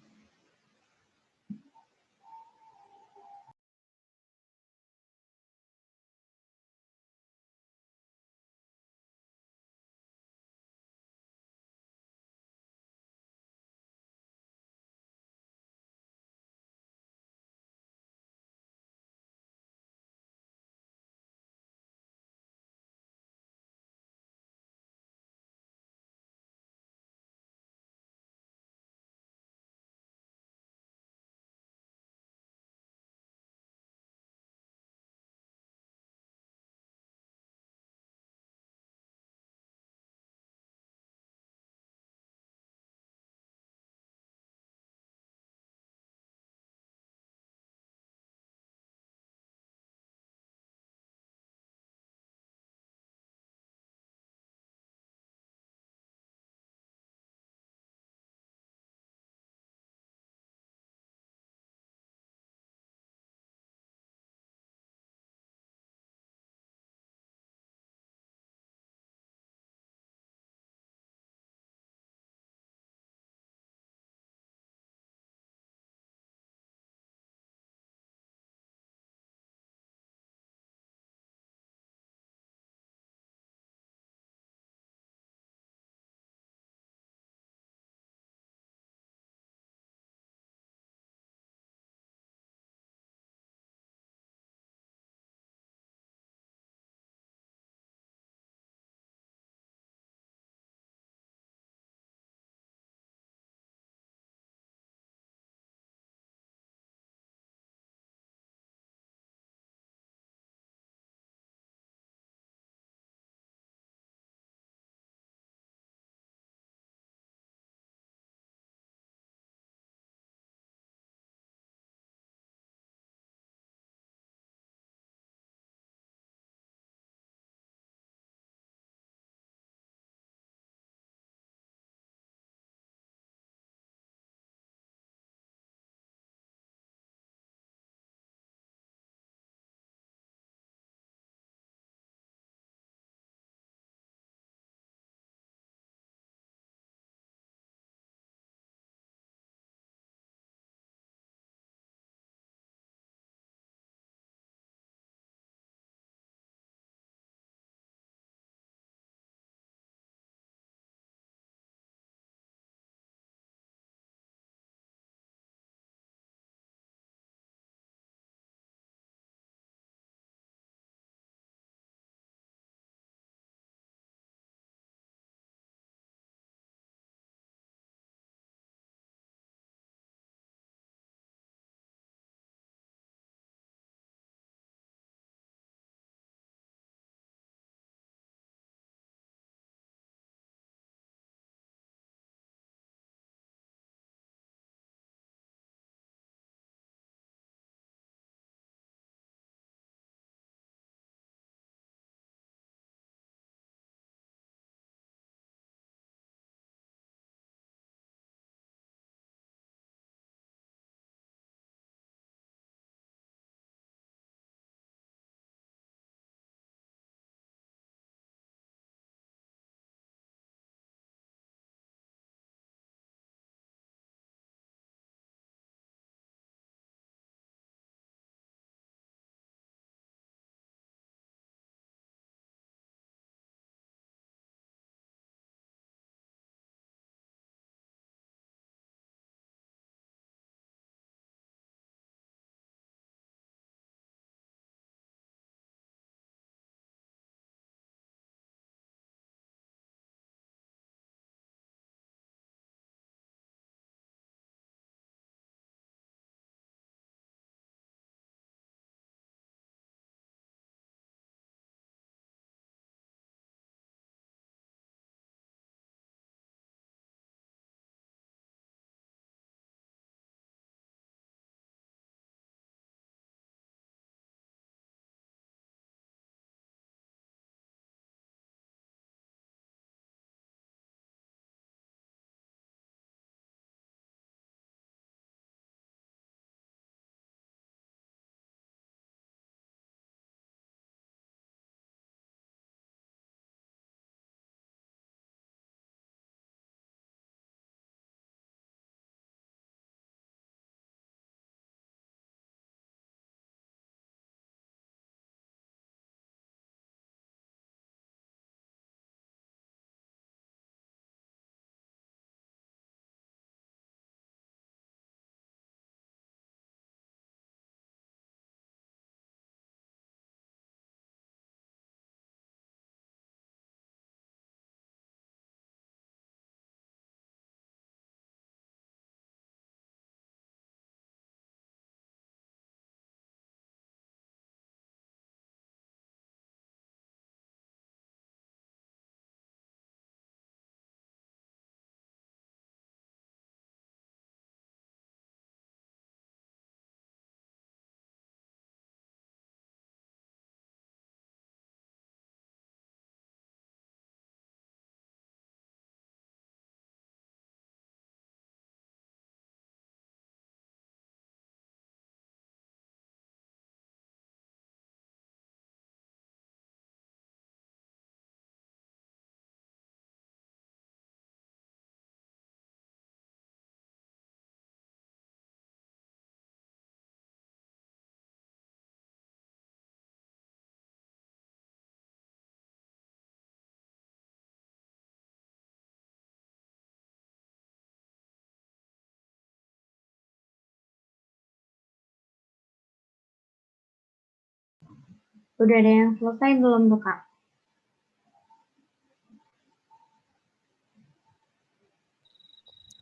[SPEAKER 1] Udah ada yang selesai belum tuh, Kak?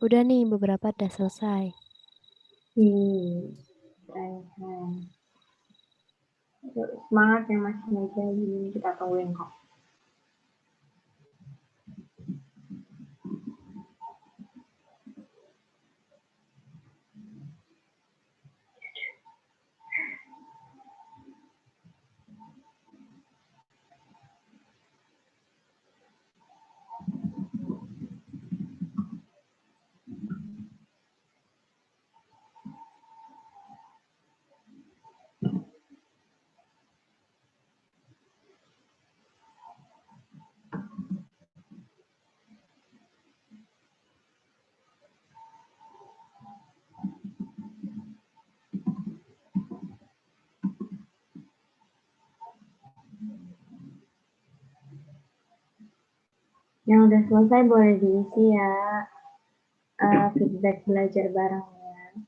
[SPEAKER 2] Udah nih, beberapa udah selesai.
[SPEAKER 1] Keren. Semangat ya Mas Meja, ini kita tungguin kok. Yang udah selesai boleh diisi ya, feedback belajar barengnya.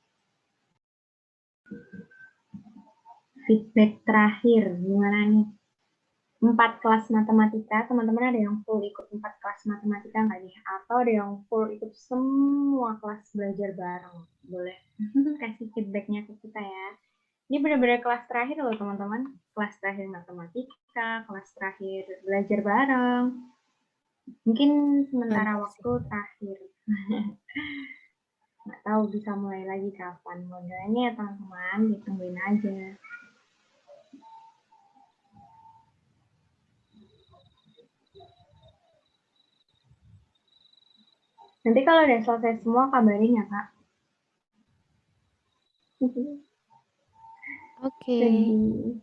[SPEAKER 1] Feedback terakhir, gimana nih? 4 kelas matematika, teman-teman ada yang full ikut 4 kelas matematika nggak nih? Atau ada yang full ikut semua kelas belajar bareng? Boleh kasih feedbacknya ke kita ya. Ini benar-benar kelas terakhir loh teman-teman. Kelas terakhir matematika, kelas terakhir belajar bareng. Mungkin sementara
[SPEAKER 2] Mantap
[SPEAKER 1] waktu
[SPEAKER 2] sih.
[SPEAKER 1] terakhir. Nggak tahu bisa mulai lagi kapan. Modalnya ya teman-teman, ditungguin aja. Nanti kalau udah selesai semua kabarin ya Kak.
[SPEAKER 2] Oke.
[SPEAKER 1] Sedih.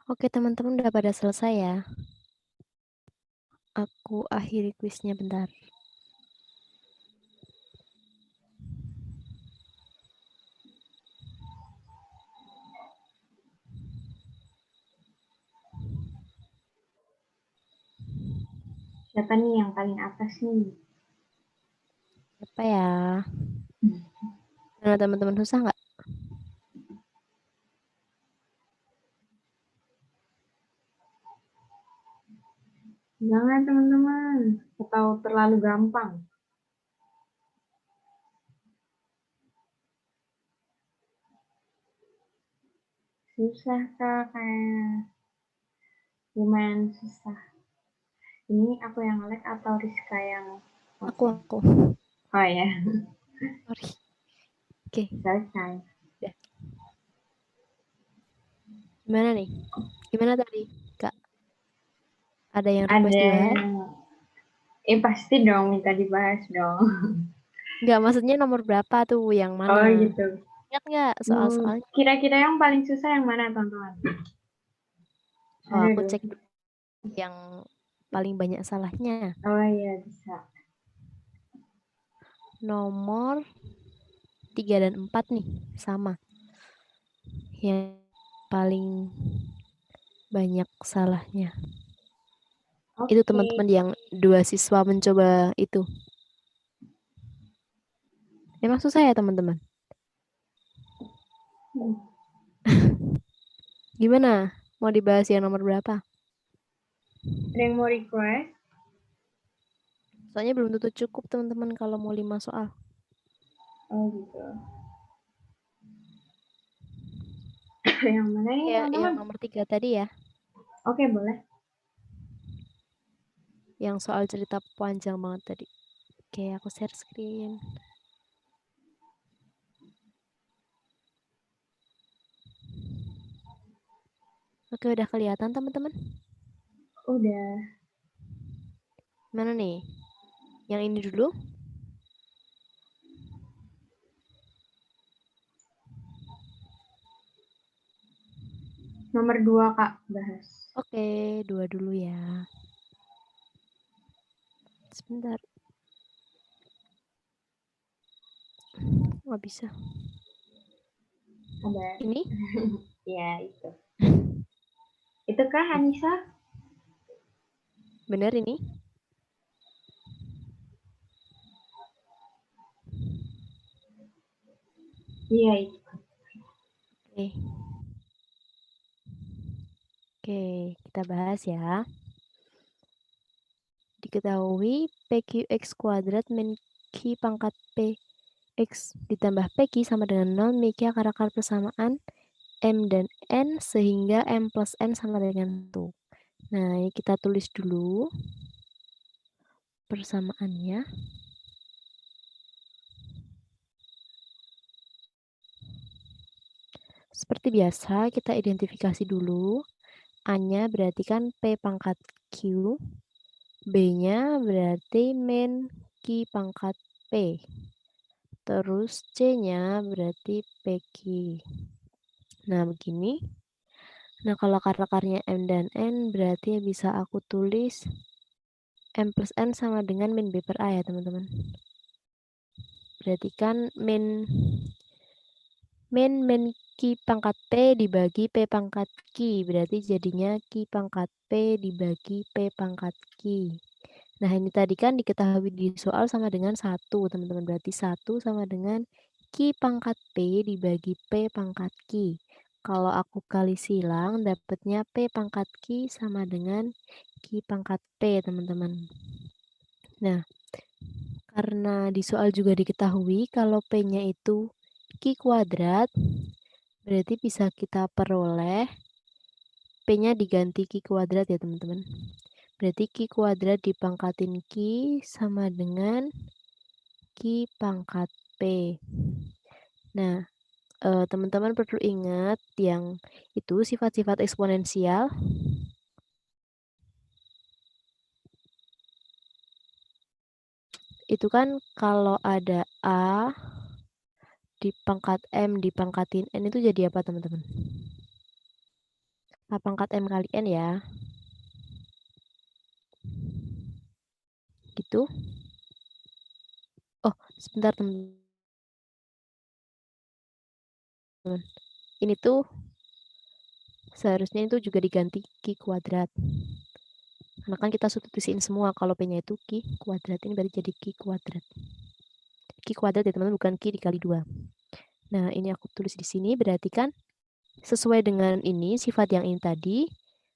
[SPEAKER 2] Oke, teman-teman udah pada selesai ya. Aku akhiri kuisnya bentar.
[SPEAKER 1] Siapa nih yang paling atas nih?
[SPEAKER 2] Apa ya? Nah, teman-teman susah nggak?
[SPEAKER 1] Jangan teman-teman, atau terlalu gampang. Susah kak, kayak lumayan susah. Ini aku yang nge-lag atau Rizka yang
[SPEAKER 2] Aku.
[SPEAKER 1] Oh ya,
[SPEAKER 2] Sorry. Oke,
[SPEAKER 1] selesai.
[SPEAKER 2] udah. Gimana nih? Gimana tadi, Kak? Ada yang request
[SPEAKER 1] Ada
[SPEAKER 2] dibahas?
[SPEAKER 1] yang pasti dong minta dibahas dong.
[SPEAKER 2] Nggak, maksudnya nomor berapa tuh? Yang mana?
[SPEAKER 1] Oh gitu.
[SPEAKER 2] Ingat nggak soal-soalnya?
[SPEAKER 1] Kira-kira yang paling susah yang mana teman-teman?
[SPEAKER 2] Oh, aku
[SPEAKER 1] Aduh.
[SPEAKER 2] cek yang paling banyak salahnya.
[SPEAKER 1] Oh iya bisa.
[SPEAKER 2] Nomor 3 dan 4 nih, sama. Yang paling banyak salahnya. Itu teman-teman yang 2 siswa mencoba itu. Emang susah ya teman-teman? Gimana? Mau dibahas yang nomor berapa?
[SPEAKER 1] Ada yang mau request?
[SPEAKER 2] Soalnya belum tentu cukup teman-teman kalau mau 5 soal.
[SPEAKER 1] Oh gitu. Yang mana nih
[SPEAKER 2] Ya,
[SPEAKER 1] teman-teman?
[SPEAKER 2] yang nomor 3 tadi ya.
[SPEAKER 1] Oke boleh.
[SPEAKER 2] Yang soal cerita panjang banget tadi. Oke, aku share screen. Oke, udah kelihatan teman-teman?
[SPEAKER 1] Udah.
[SPEAKER 2] Mana nih? Yang ini dulu?
[SPEAKER 1] Nomor 2 kak, bahas.
[SPEAKER 2] Oke, 2 dulu ya. Sebentar. Nggak bisa.
[SPEAKER 1] Ada.
[SPEAKER 2] Ini?
[SPEAKER 1] Ya itu. Itu kah Anissa?
[SPEAKER 2] Bener ini?
[SPEAKER 1] Iya itu.
[SPEAKER 2] Oke. Oke, kita bahas ya. Diketahui PQX kuadrat min Q pangkat PX ditambah PQ sama dengan 0 miki akar-akar persamaan M dan N sehingga M plus N sama dengan 1. Nah, ini kita tulis dulu persamaannya. Seperti biasa, kita identifikasi dulu. A-nya berarti kan P pangkat Q. B-nya berarti min Q pangkat P. Terus C-nya berarti PQ. Nah, begini. Nah, kalau akar-akarnya M dan N berarti bisa aku tulis M plus N sama dengan min B per A ya, teman-teman. Berarti kan min Q pangkat P dibagi P pangkat Q. Berarti jadinya Q pangkat P dibagi P pangkat Q. Nah, ini tadi kan diketahui di soal sama dengan 1, teman-teman. Berarti 1 sama dengan Q pangkat P dibagi P pangkat Q. Kalau aku kali silang, dapatnya P pangkat Q sama dengan Q pangkat P, teman-teman. Nah, karena di soal juga diketahui kalau P-nya itu Q kuadrat, berarti bisa kita peroleh P-nya diganti Q kuadrat ya, teman-teman. Berarti Q kuadrat dipangkatin Q sama dengan Q pangkat P. Nah, teman-teman perlu ingat yang itu sifat-sifat eksponensial. Itu kan kalau ada A di pangkat M dipangkatin N itu jadi apa, teman-teman? A pangkat M kali N ya. Gitu. Oh, sebentar teman-teman. Ini tuh seharusnya itu juga diganti Q kuadrat. Karena kan kita substitusiin semua. Kalau P-nya itu Q kuadrat, ini berarti jadi Q kuadrat. Q kuadrat ya teman-teman, bukan Q dikali 2. Nah, ini aku tulis di sini, berarti kan sesuai dengan ini, sifat yang ini tadi,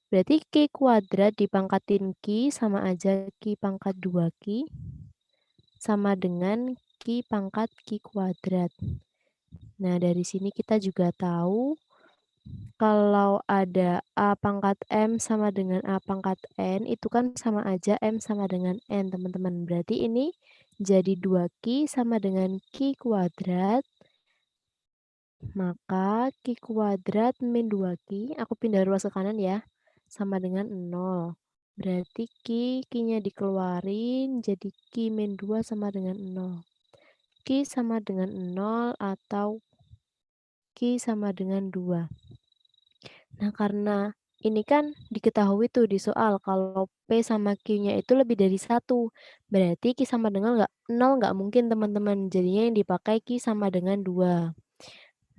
[SPEAKER 2] berarti Q kuadrat dipangkatin Q sama aja Q pangkat 2Q sama dengan Q pangkat Q kuadrat. Nah, dari sini kita juga tahu kalau ada A pangkat M sama dengan A pangkat N, itu kan sama aja M sama dengan N, teman-teman. Berarti ini jadi 2Q sama dengan Q kuadrat, maka Q kuadrat min 2Q, aku pindah ruas ke kanan ya, sama dengan 0. Berarti Q-nya dikeluarin, jadi Q min 2 sama dengan 0. Q sama dengan 0 atau Q sama dengan 2. Nah, karena ini kan diketahui tuh di soal kalau P sama Q-nya itu lebih dari 1. Berarti Q sama dengan 0 nggak mungkin teman-teman. Jadinya yang dipakai Q sama dengan 2.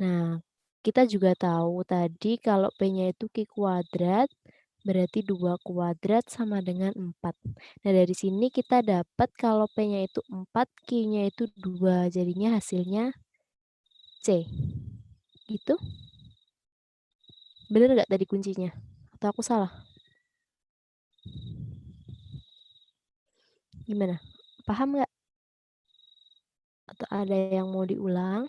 [SPEAKER 2] Nah, kita juga tahu tadi kalau P-nya itu Q kuadrat, berarti 2 kuadrat sama dengan 4. Nah, dari sini kita dapat kalau P-nya itu 4, Q-nya itu 2. Jadinya hasilnya C. Gitu. Bener nggak tadi kuncinya? Atau aku salah? Gimana? Paham nggak? Atau ada yang mau diulang?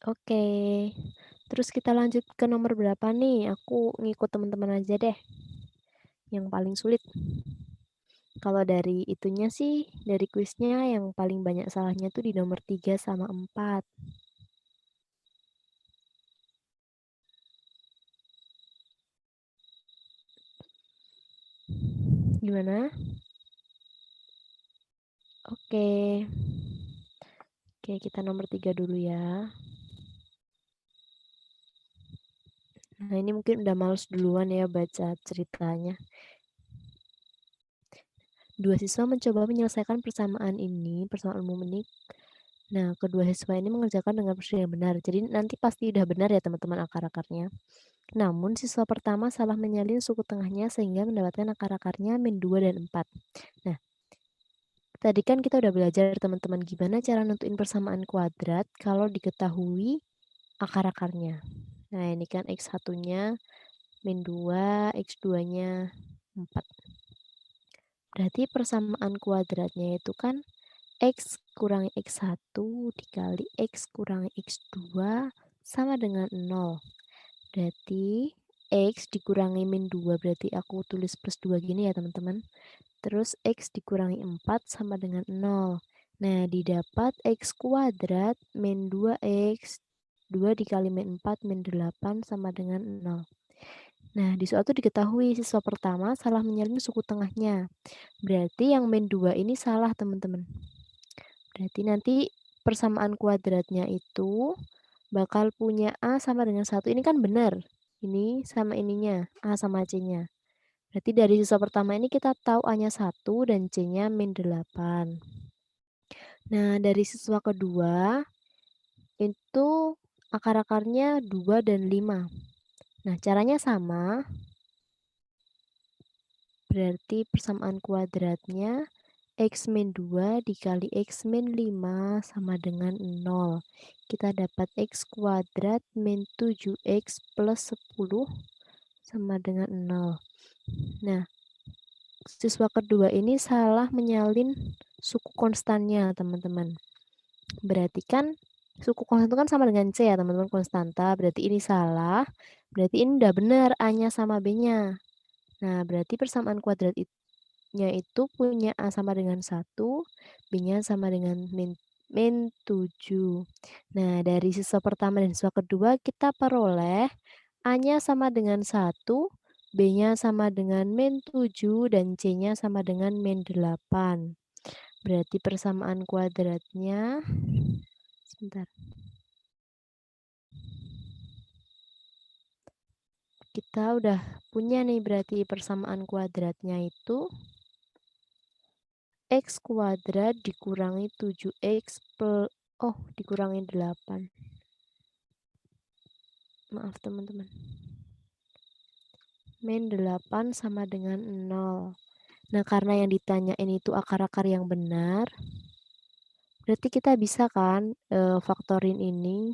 [SPEAKER 2] Oke. Terus kita lanjut ke nomor berapa nih? Aku ngikut teman-teman aja deh. Yang paling sulit. Kalau dari itunya sih, dari kuisnya yang paling banyak salahnya tuh di nomor 3 sama 4. Gimana? Oke. Oke, kita nomor 3 dulu ya. Nah, ini mungkin udah males duluan ya baca ceritanya. Dua siswa mencoba menyelesaikan persamaan umum ini. Nah, kedua siswa ini mengerjakan dengan prosedur yang benar. Jadi nanti pasti udah benar ya teman-teman akar-akarnya. Namun siswa pertama salah menyalin suku tengahnya sehingga mendapatkan akar-akarnya min 2 dan 4. Nah, tadi kan kita udah belajar teman-teman gimana cara nentuin persamaan kuadrat kalau diketahui akar-akarnya. Nah, ini kan X1-nya min 2, X2-nya 4. Berarti persamaan kuadratnya itu kan X kurangi X1 dikali X kurangi X2 sama dengan 0. Berarti X dikurangi min 2, berarti aku tulis plus 2 gini ya teman-teman. Terus X dikurangi 4 sama dengan 0. Nah, didapat X kuadrat min 2X, 2 dikali min 4 min 8 sama dengan 0. Nah, di soal itu diketahui siswa pertama salah menyalin suku tengahnya. Berarti yang min 2 ini salah teman-teman. Berarti nanti persamaan kuadratnya itu bakal punya A sama dengan 1. Ini kan benar. Ini sama ininya, A sama C-nya. Berarti dari siswa pertama ini kita tahu A-nya 1 dan C-nya min 8. Nah, dari siswa kedua, itu akar-akarnya 2 dan 5. Nah, caranya sama. Berarti persamaan kuadratnya X min 2 dikali X min 5 sama dengan 0. Kita dapat X kuadrat min 7X plus 10 sama dengan 0. Nah, siswa kedua ini salah menyalin suku konstannya, teman-teman. Berarti kan suku konstan itu kan sama dengan C ya, teman-teman, konstanta. Berarti ini salah. Berarti ini udah benar A-nya sama B-nya. Nah, berarti persamaan kuadratnya itu punya A sama dengan 1, B-nya sama dengan min 7. Nah, dari siswa pertama dan siswa kedua kita peroleh A-nya sama dengan 1, B-nya sama dengan min 7, dan C-nya sama dengan min 8. Berarti persamaan kuadratnya, sebentar. Kita udah punya nih berarti persamaan kuadratnya itu X kuadrat dikurangi 7X dikurangi 8. Maaf teman-teman. Min 8 sama dengan 0. Nah, karena yang ditanyain itu akar-akar yang benar, berarti kita bisa kan faktorin ini,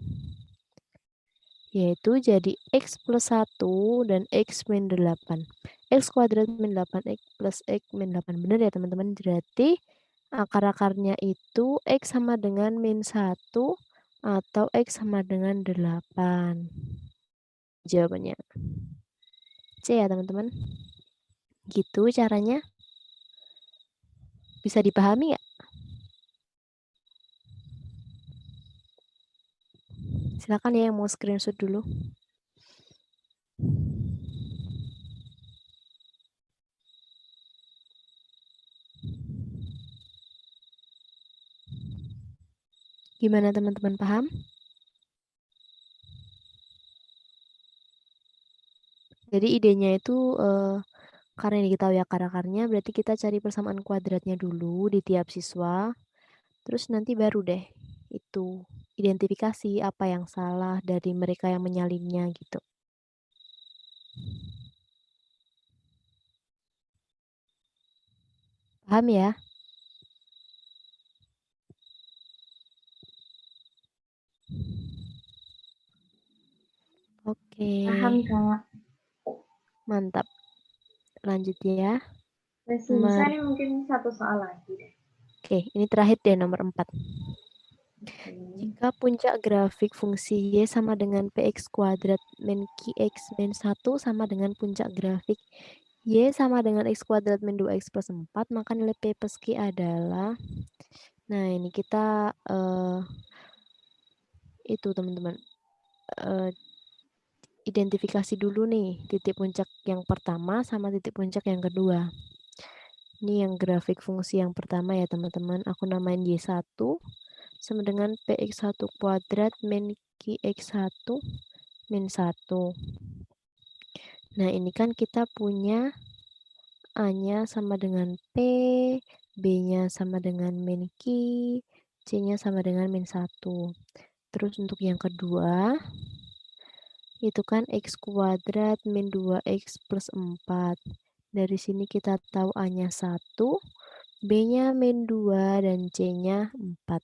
[SPEAKER 2] yaitu jadi X plus 1 dan X min 8. X kuadrat min 8X plus X min 8. Benar ya teman-teman? Berarti akar-akarnya itu X sama dengan min 1 atau X sama dengan 8. Jawabannya C ya teman-teman. Gitu caranya. Bisa dipahami nggak? Silakan ya yang mau screenshot dulu. Gimana teman-teman paham? Jadi idenya itu karena diketahui akar-akarnya berarti kita cari persamaan kuadratnya dulu di tiap siswa. Terus nanti baru deh itu identifikasi apa yang salah dari mereka yang menyalinnya gitu. Paham ya? Oke.
[SPEAKER 1] Paham, Kak.
[SPEAKER 2] Mantap. Lanjut ya.
[SPEAKER 1] Masih bisa nih mungkin satu soal lagi deh.
[SPEAKER 2] Oke, ini terakhir deh nomor 4.
[SPEAKER 1] Oke.
[SPEAKER 2] Jika puncak grafik fungsi Y sama dengan PX kuadrat min QX min 1 sama dengan puncak grafik Y sama dengan X kuadrat min 2X plus 4, maka nilai P plus Q adalah, nah ini kita itu teman-teman, identifikasi dulu nih titik puncak yang pertama sama titik puncak yang kedua. Ini yang grafik fungsi yang pertama ya teman-teman, aku namain Y1 sama dengan PX1 kuadrat min QX1 min 1. Nah ini kan kita punya A-nya sama dengan P, B-nya sama dengan min Q, C-nya sama dengan min 1. Terus untuk yang kedua, itu kan X kuadrat min 2X plus 4. Dari sini kita tahu A-nya 1, B-nya min 2, dan C-nya 4.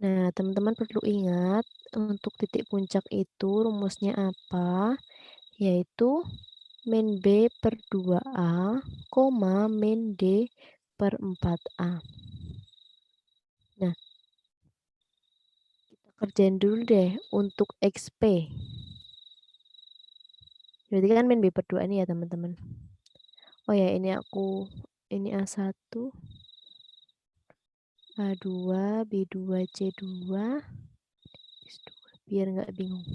[SPEAKER 2] Nah, teman-teman perlu ingat, untuk titik puncak itu rumusnya apa? Yaitu min B per 2A, min D per 4A. Nah, kita kerjain dulu deh untuk XP. Berarti kan min B per 2 ini ya teman-teman. Oh ya, ini A1, A2, B2, C2, X2, biar nggak bingung.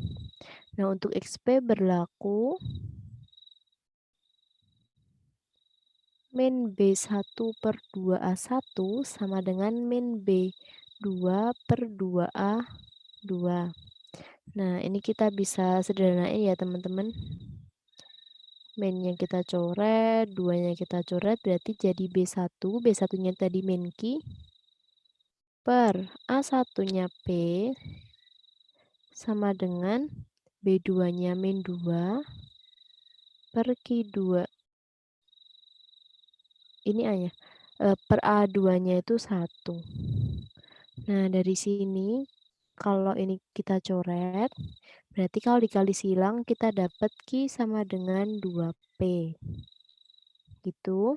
[SPEAKER 2] Nah, untuk XP berlaku min B1 per 2A1 sama dengan min B2 per 2A2. Nah, ini kita bisa sederhanain ya teman-teman. Min-nya kita coret, 2-nya kita coret, berarti jadi B1. B1-nya tadi min Q per A1-nya P sama dengan B2-nya min 2 per Q2. Ini A-nya. Per A2-nya itu 1. Nah, dari sini kalau ini kita coret, berarti kalau dikali silang kita dapat Q sama dengan 2P. Gitu.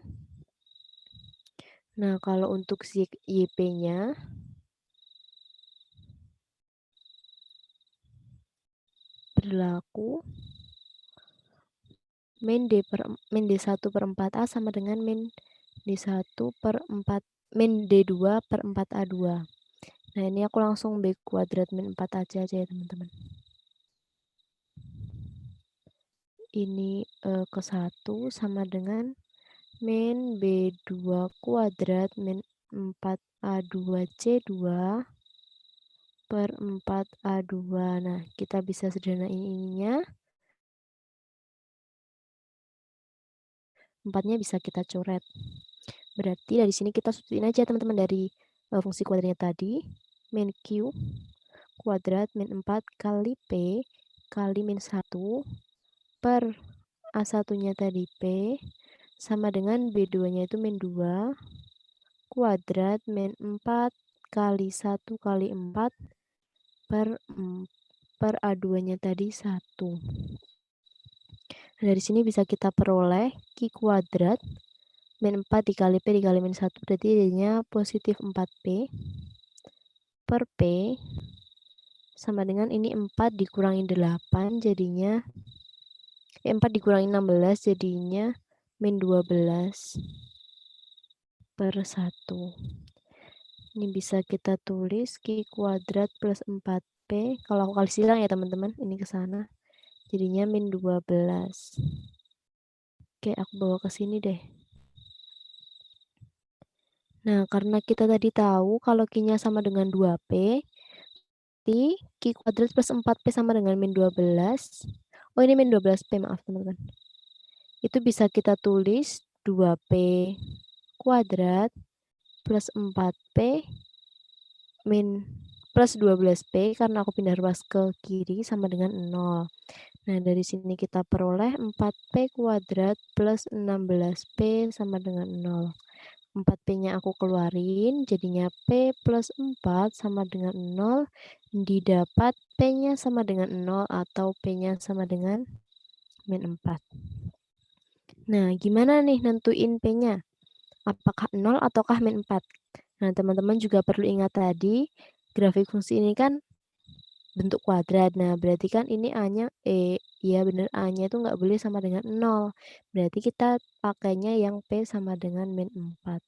[SPEAKER 2] Nah, kalau untuk si YP-nya, berlaku min D1 per 4A sama dengan min D1 per 4, min D2 per 4A2. Nah, ini aku langsung B kuadrat min 4 aja ya teman-teman. Ini ke 1 sama dengan min B2 kuadrat min 4A2C2 per 4A2. Nah, kita bisa sederhanain ininya. 4-nya bisa kita coret. Berarti dari sini kita substituin aja teman-teman dari fungsi kuadratnya tadi. Min Q kuadrat min 4 kali P kali min 1 per A1-nya tadi P sama dengan B2-nya itu min 2 kuadrat min 4 kali 1 kali 4 per A2-nya tadi 1. Nah, dari sini bisa kita peroleh Q kuadrat min 4 dikali P dikali min 1 berarti jadinya positif 4P per P sama dengan ini 4 dikurangi 8 jadinya 4 dikurangi 16 jadinya min 12 per 1. Ini bisa kita tulis Q kuadrat plus 4P. Kalau aku kali silang ya teman-teman, ini ke sana. Jadinya min 12. Oke, aku bawa ke sini deh. Nah, karena kita tadi tahu kalau Q-nya sama dengan 2P, berarti Q kuadrat plus 4P sama dengan min 12. Oh, ini min 12P, maaf teman-teman. Itu bisa kita tulis 2P kuadrat plus 4P min plus 12P karena aku pindah ruas ke kiri sama dengan 0. Nah, dari sini kita peroleh 4P kuadrat plus 16P sama dengan 0. 4P-nya aku keluarin, jadinya P plus 4 sama dengan 0, didapat P-nya sama dengan 0 atau P-nya sama dengan min 4. Nah, gimana nih nentuin P-nya? Apakah 0 ataukah min 4? Nah, teman-teman juga perlu ingat tadi, grafik fungsi ini kan bentuk kuadrat. Nah, berarti kan ini A-nya ya benar A-nya itu nggak boleh sama dengan 0. Berarti kita pakainya yang P sama dengan min 4.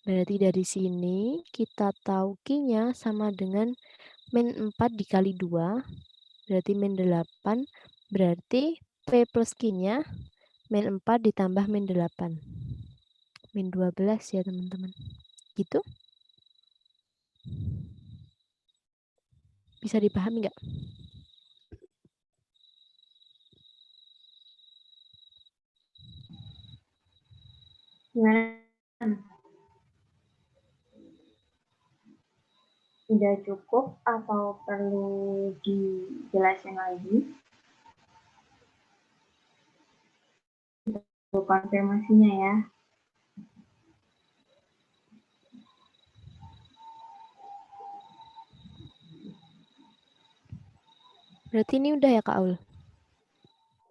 [SPEAKER 2] Berarti dari sini kita tahu Q-nya sama dengan min 4 dikali 2, berarti min 8. Berarti P plus Q-nya min 4 ditambah min 8. Min 12 ya teman-teman. Gitu? Bisa dipahami nggak?
[SPEAKER 1] Gimana? Sudah cukup atau perlu dijelasin lagi? Untuk konfirmasinya ya.
[SPEAKER 2] Berarti ini udah ya Kak Aul?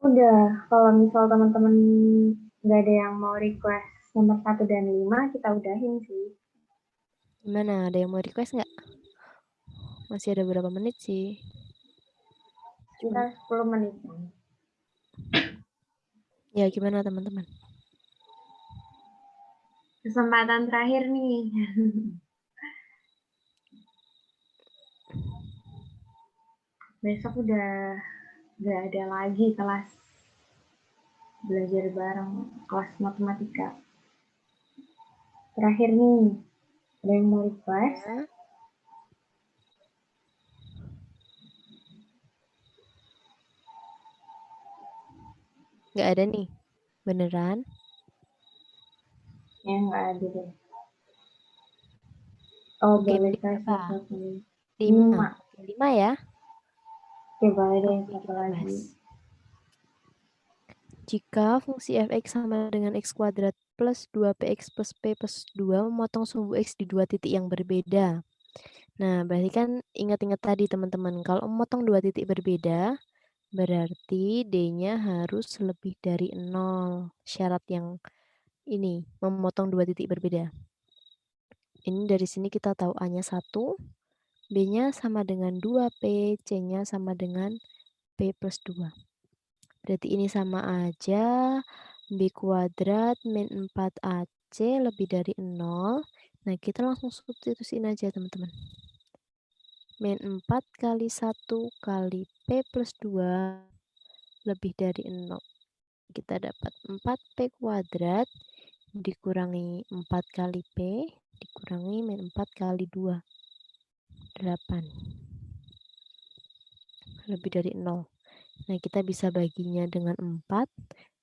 [SPEAKER 1] Udah, kalau misal teman-teman nggak ada yang mau request nomor 1 dan 5, kita udahin sih.
[SPEAKER 2] Gimana? Ada yang mau request nggak? Masih ada berapa menit sih?
[SPEAKER 1] Sekitar 10 menit.
[SPEAKER 2] Ya, gimana teman-teman?
[SPEAKER 1] Kesempatan terakhir nih. Besok udah nggak ada lagi kelas belajar bareng, kelas matematika. Terakhir nih, ada yang mau request?
[SPEAKER 2] Ya. Nggak ada nih, beneran?
[SPEAKER 1] Ya nggak ada deh. Oh,
[SPEAKER 2] Oke,
[SPEAKER 1] boleh
[SPEAKER 2] mending
[SPEAKER 1] kasih
[SPEAKER 2] berapa?
[SPEAKER 1] satu.
[SPEAKER 2] 5.
[SPEAKER 1] 5.
[SPEAKER 2] 5 ya?
[SPEAKER 1] Oke, boleh deh
[SPEAKER 2] Oke,
[SPEAKER 1] satu
[SPEAKER 2] kita
[SPEAKER 1] lagi.
[SPEAKER 2] bahas. Jika fungsi fx sama dengan x kuadrat plus 2px plus p plus 2 memotong sumbu x di dua titik yang berbeda. Nah, berarti kan ingat-ingat tadi teman-teman, kalau memotong dua titik berbeda, berarti D-nya harus lebih dari 0. Syarat yang ini, memotong dua titik berbeda. Ini dari sini kita tahu A-nya 1, B-nya sama dengan 2P, C-nya sama dengan P plus 2. Berarti ini sama aja, B kuadrat min 4AC lebih dari 0. Nah, kita langsung substitusiin aja teman-teman. Min 4 kali 1 kali P plus 2 lebih dari 0. kita dapat 4P kuadrat dikurangi 4 kali P dikurangi min 4 kali 2. 8. Lebih dari 0. Nah, kita bisa baginya dengan 4.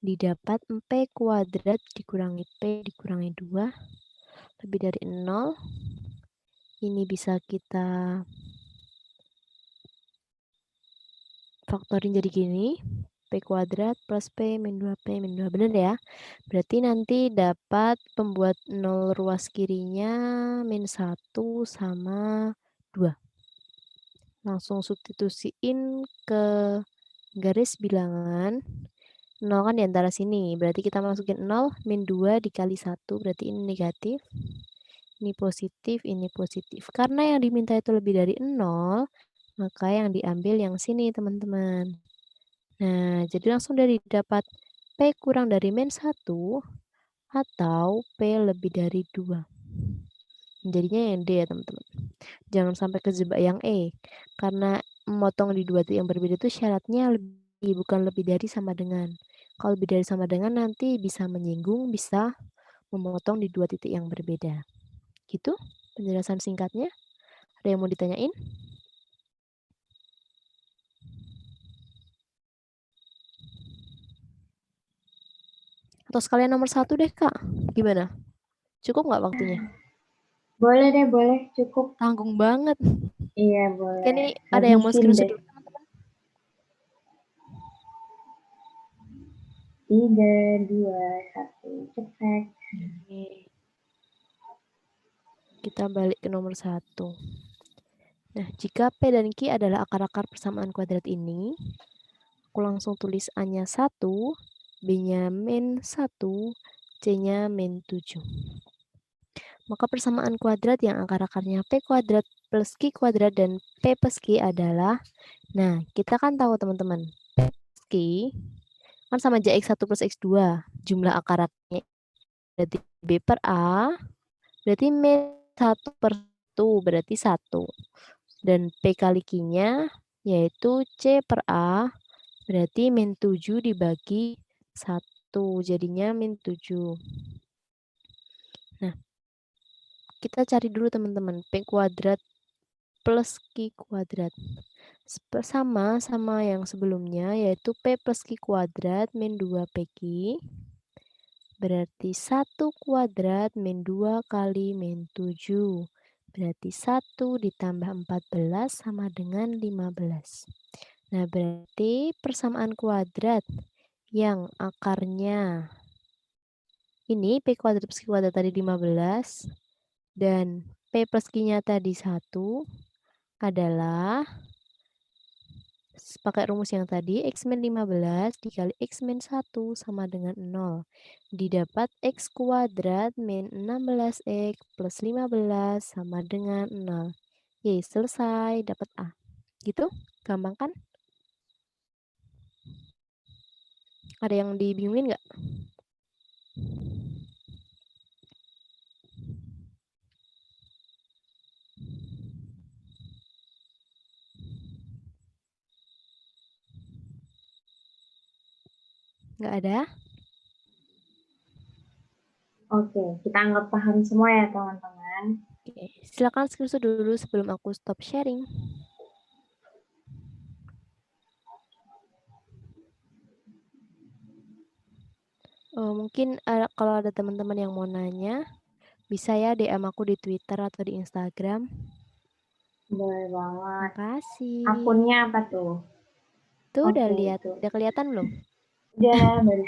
[SPEAKER 2] Didapat P kuadrat dikurangi P dikurangi 2. Lebih dari 0. Ini bisa kita faktorin jadi gini. P kuadrat plus P min 2P min 2. Benar ya? Berarti nanti dapat pembuat 0 ruas kirinya min 1 sama 2. Langsung substitusiin ke garis bilangan. 0 kan di antara sini. Berarti kita masukin 0 min 2 dikali 1. Berarti ini negatif. Ini positif, ini positif. Karena yang diminta itu lebih dari 0, maka yang diambil yang sini, teman-teman. Nah, jadi langsung dari dapat P kurang dari min 1 atau P lebih dari 2. Jadinya yang D ya, teman-teman. Jangan sampai kejebak yang E. Karena memotong di dua titik yang berbeda itu syaratnya lebih, bukan lebih dari sama dengan. Kalau lebih dari sama dengan nanti bisa menyinggung, bisa memotong di dua titik yang berbeda. Gitu penjelasan singkatnya. Ada yang mau ditanyain? Atau sekalian nomor 1 deh, Kak. Gimana? Cukup nggak waktunya?
[SPEAKER 1] Boleh deh, boleh. Cukup.
[SPEAKER 2] Tanggung banget.
[SPEAKER 1] Iya, boleh.
[SPEAKER 2] Oke, nih ada yang mau
[SPEAKER 1] Habisin
[SPEAKER 2] screenshot
[SPEAKER 1] deh.
[SPEAKER 2] dulu, teman-teman?
[SPEAKER 1] 3, 2, 1. Cetek.
[SPEAKER 2] Kita balik ke nomor 1. Nah, jika P dan Q adalah akar-akar persamaan kuadrat ini, aku langsung tulis A-nya 1, B-nya min 1, C-nya min 7. Maka persamaan kuadrat yang akar-akarnya P kuadrat plus Q kuadrat dan P plus Q adalah, nah, kita kan tahu teman-teman, P plus Q kan sama aja X1 plus X2, jumlah akar-akarnya berarti B per A, berarti min 1 per 1, berarti 1. Dan P kali Q-nya yaitu C per A, berarti min 7 dibagi 1, jadinya min 7. Nah, kita cari dulu teman-teman, P kuadrat plus Q kuadrat. Sama yang sebelumnya, yaitu P plus Q kuadrat min 2PQ, berarti 1 kuadrat min 2 kali min 7. Berarti 1 ditambah 14 sama dengan 15. Nah, berarti persamaan kuadrat yang akarnya ini P kuadrat plus Q kuadrat tadi 15 dan P plus Q-nya tadi 1 adalah pakai rumus yang tadi X min 15 dikali X min 1 sama dengan 0. Didapat X kuadrat min 16X plus 15 sama dengan 0. Yeay, selesai, dapat A. Gitu? Gampang kan? Ada yang dibingungin nggak? Nggak ada?
[SPEAKER 1] Oke, kita anggap paham semua ya, teman-teman.
[SPEAKER 2] Oke, silakan screenshot dulu sebelum aku stop sharing. Mungkin kalau ada teman-teman yang mau nanya, bisa ya DM aku di Twitter atau di Instagram.
[SPEAKER 1] Boleh banget.
[SPEAKER 2] Makasih.
[SPEAKER 1] Akunnya apa tuh?
[SPEAKER 2] Tuh udah
[SPEAKER 1] Oke,
[SPEAKER 2] lihat,
[SPEAKER 1] tuh.
[SPEAKER 2] udah kelihatan belum?
[SPEAKER 1] Udah, baru